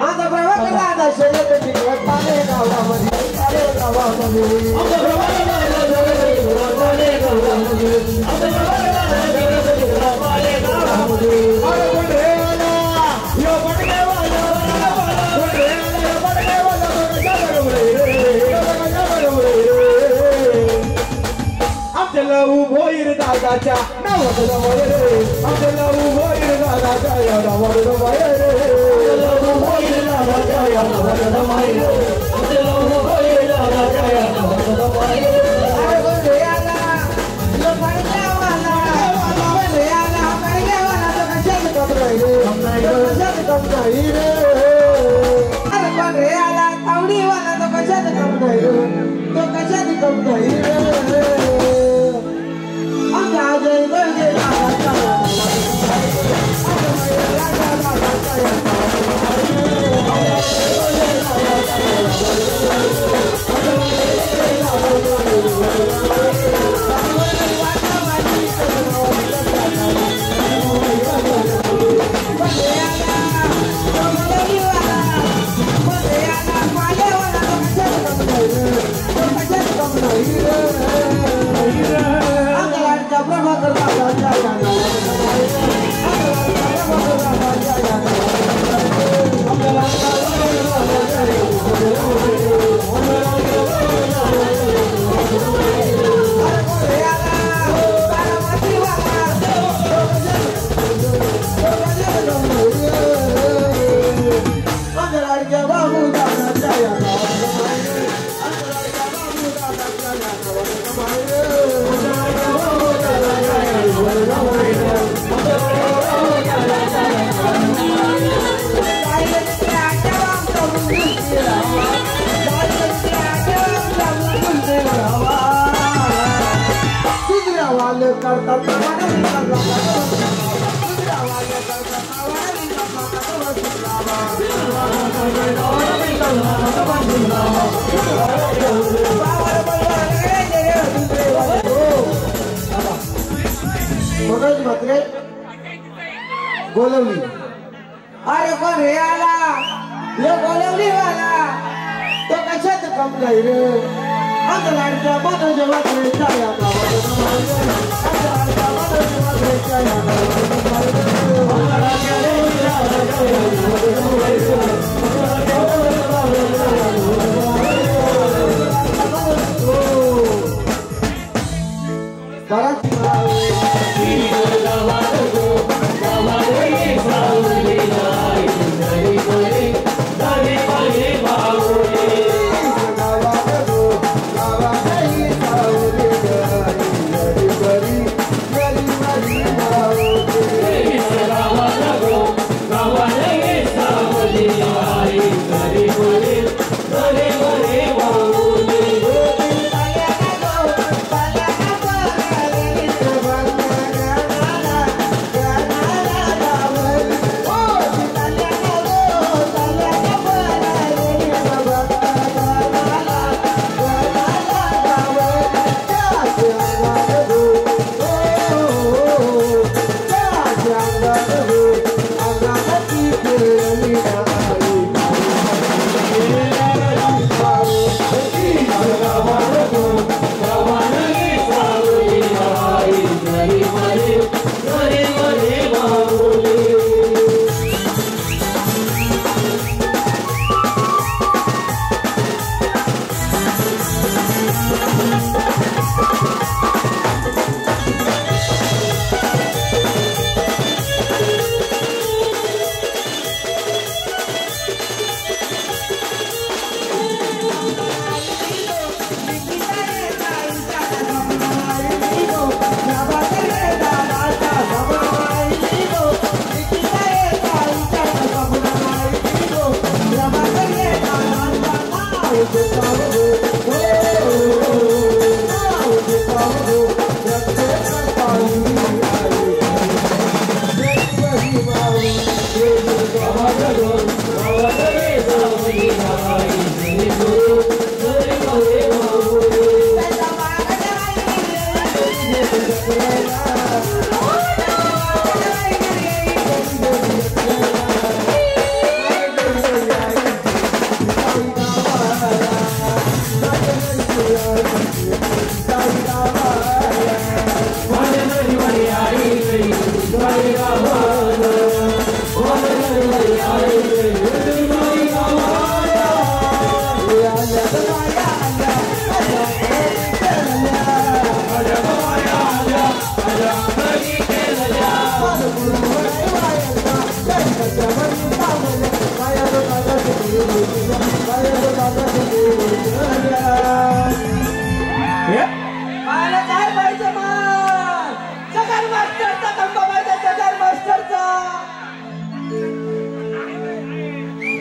आता प्रभाकर दादा शर्यतीची पाले गावामध्ये पाले गावामध्ये आमच्याला उभोईर दादाच्या नावाला वयर आमच्याला उभोईर दादाच्या या नावाला वयर उभोईर दादाच्या या नावाला वयर आमच्याला उभोईर दादाच्या या नावाला वयर अरे बंदेयाला लो पाडल्यावाला बंदेयाला पाडल्यावाला तो कशात कम राहिले कशात कम राहिले अरे बंदेयाला तावडीवाला तो कशात कम राहिले तो कशात कम राहिले Come on, वाले करता वाले मात्रे गोलवली. अरे कोण रे आला हे गोलवली वाला तो कशात कम नाही रे. आज लाडक्या माणूच्या वाटरेच्या या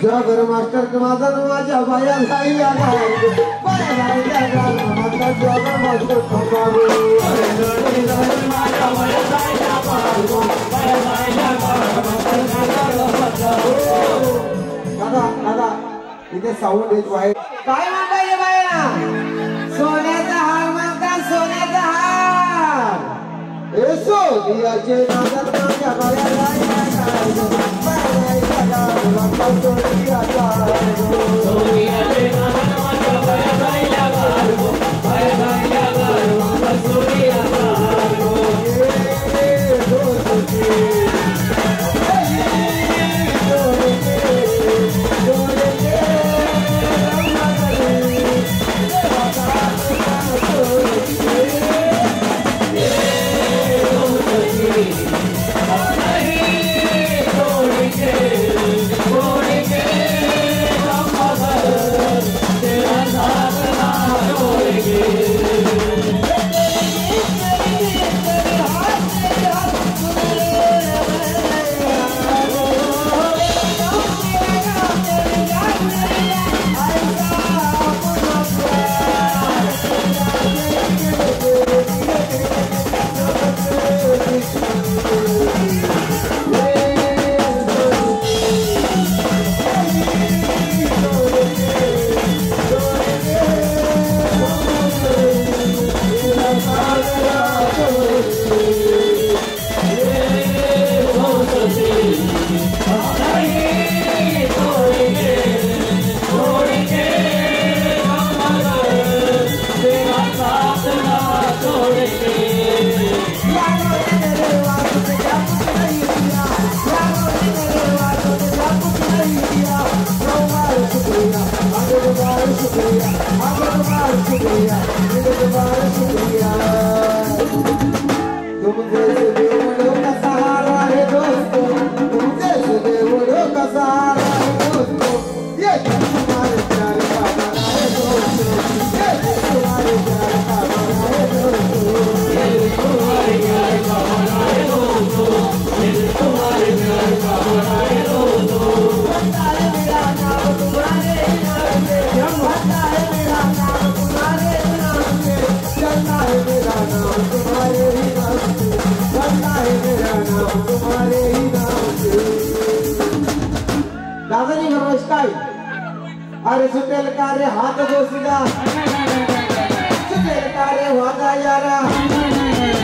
जगर मास्टर के माझा माझ्या बाया साईला जगर मास्टर दादा दादा इथे साऊंड येत वाईट काय म्हणताय बाया सोन्याचा हार म्हणतात सोन्याचा हार एसो दियाचे नादात माझ्या बाया तेरा सुटेल का रे हाथ गोसिगा सुटेल का रे वादा यारा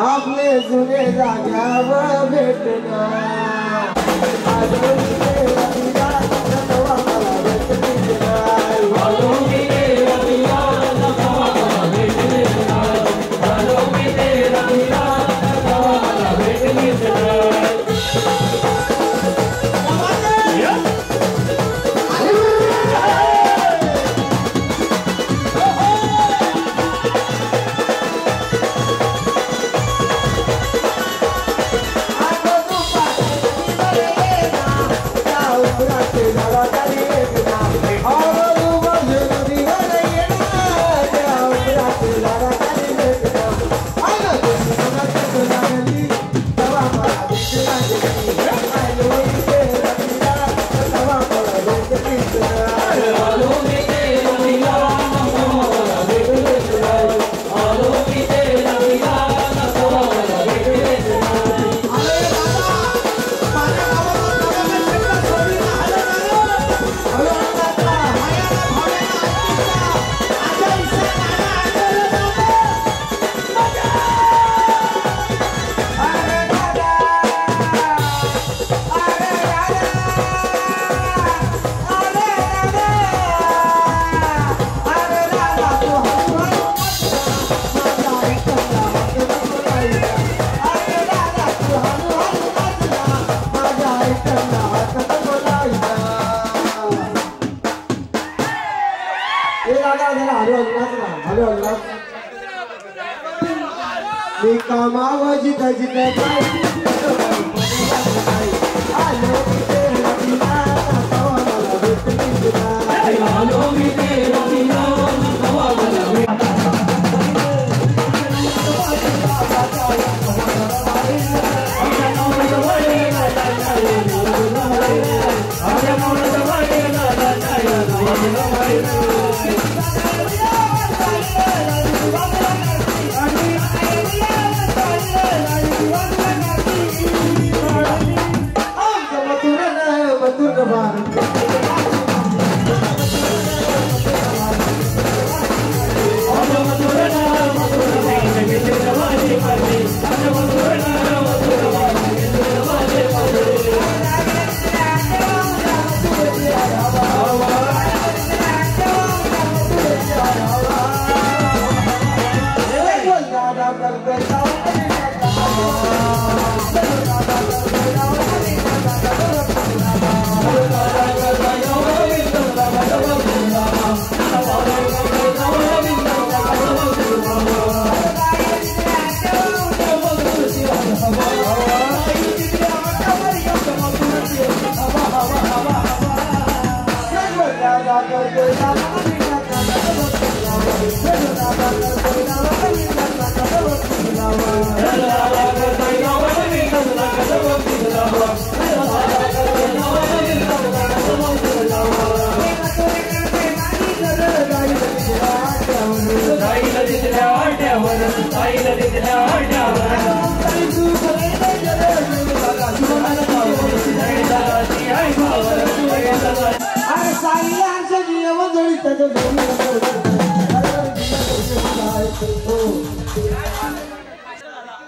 आपले जुने जाग्यावर भेटना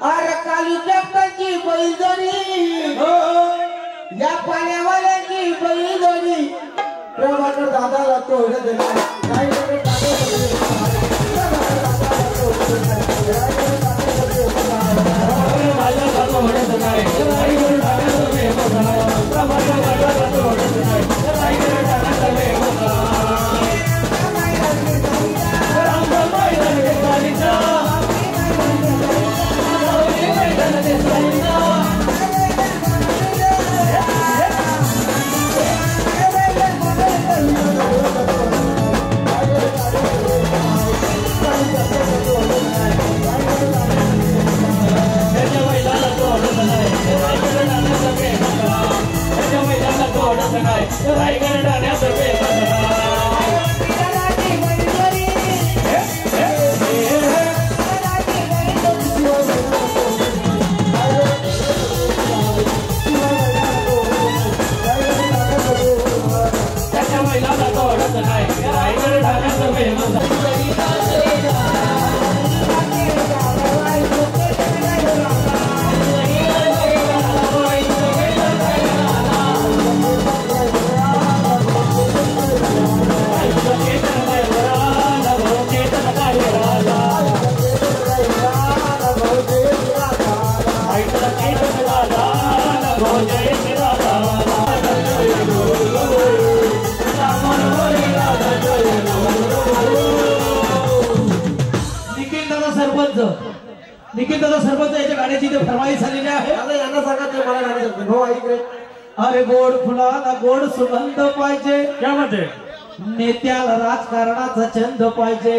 अरे काली जगताची बैलजोडी या पाण्यावाल्याची बैलजोडी प्रभाकर दादाला तोडलं दिलं तोडत नाही रायगड ठाण्याचं फेमस त्याच्या महिलाला तोडत नाही रायगड ठाण्याचं फेमस निखिल दादा सरपंच याच्या गाण्याची इथे फरमाईश झालेली आहे. यांना सांगा ते मला गाणी सांगते. हो ऐक रे. अरे गोड फुलाला गोड सुगंध पाहिजे त्यामध्ये नेत्याला राजकारणाचा छंद पाहिजे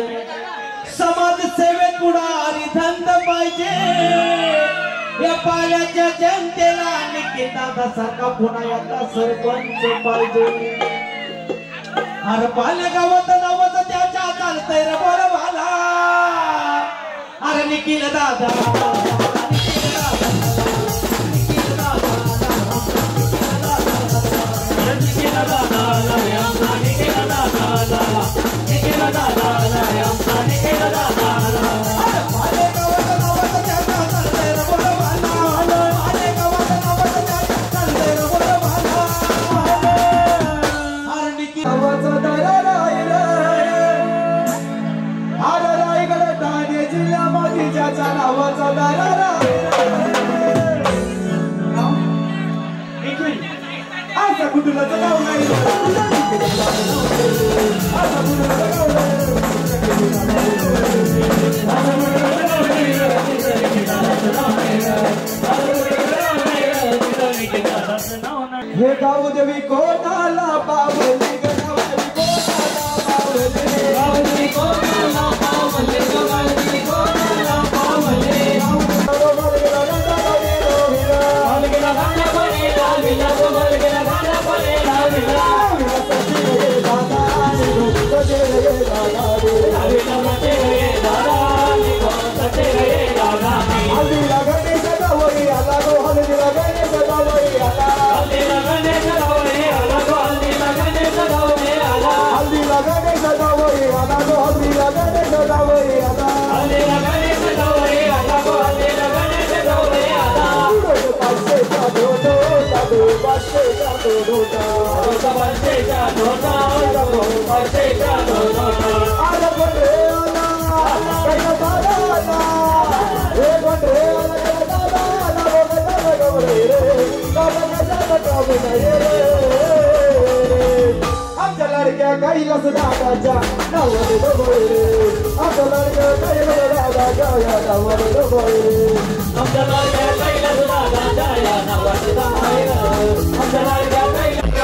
समाज सेवेत पुढारी धंद पाहिजे या पाल्याच्या जनतेला निखिल दादा सारखा पुन्हा एकदा सरपंच पाहिजे. अरे पाल्या गावात नावाचं त्याच्या चालतंय रे बोलवाला. अरे निखिल दादा हे गाव देवी कोणाला पावली गावदेवी कोणाला पावली गावदेवी कोणाला पावली गावदेवी कोणाला पावली आमच्या लडक्या कैलास दादाच्या नावाने डबळे आमच्या लडक्या कैलास दादाच्या नावाने डबळे आमच्या लडक्या कैलास दादाच्या नावाने डबळे आमच्या लडक्या कैलास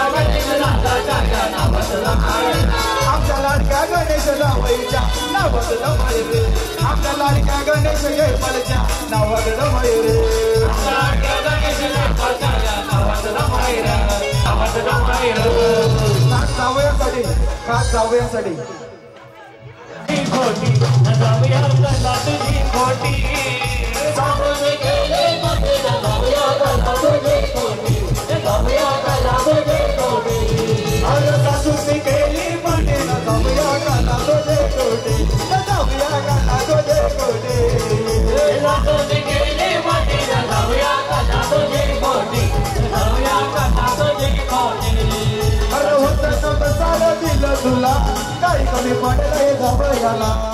दादाच्या नावाने डबळे आमच्या लडक्या गणेश जावईच्या नावाने डबळे आमच्या लडक्या गणेश येपलच्या नावाने डबळे आमच्या लडक्या गणेश येपलच्या नावाने डबळे खास जावयासाठी खोटी जावया कला तुझी खोटी सासूने केले मोठे जावया कला तुझी खोटी जावया कला तुझी खोटी अरे सासूने केली मोठे जावया कला तुझी खोटी जावया कला तुझी खोटी सासूने केली मोठे जावया कला तुझी खोटी जावया कला तुझी खोटी अरे होतं सारं दिलं तुला काही कमी पडलंय जावयाला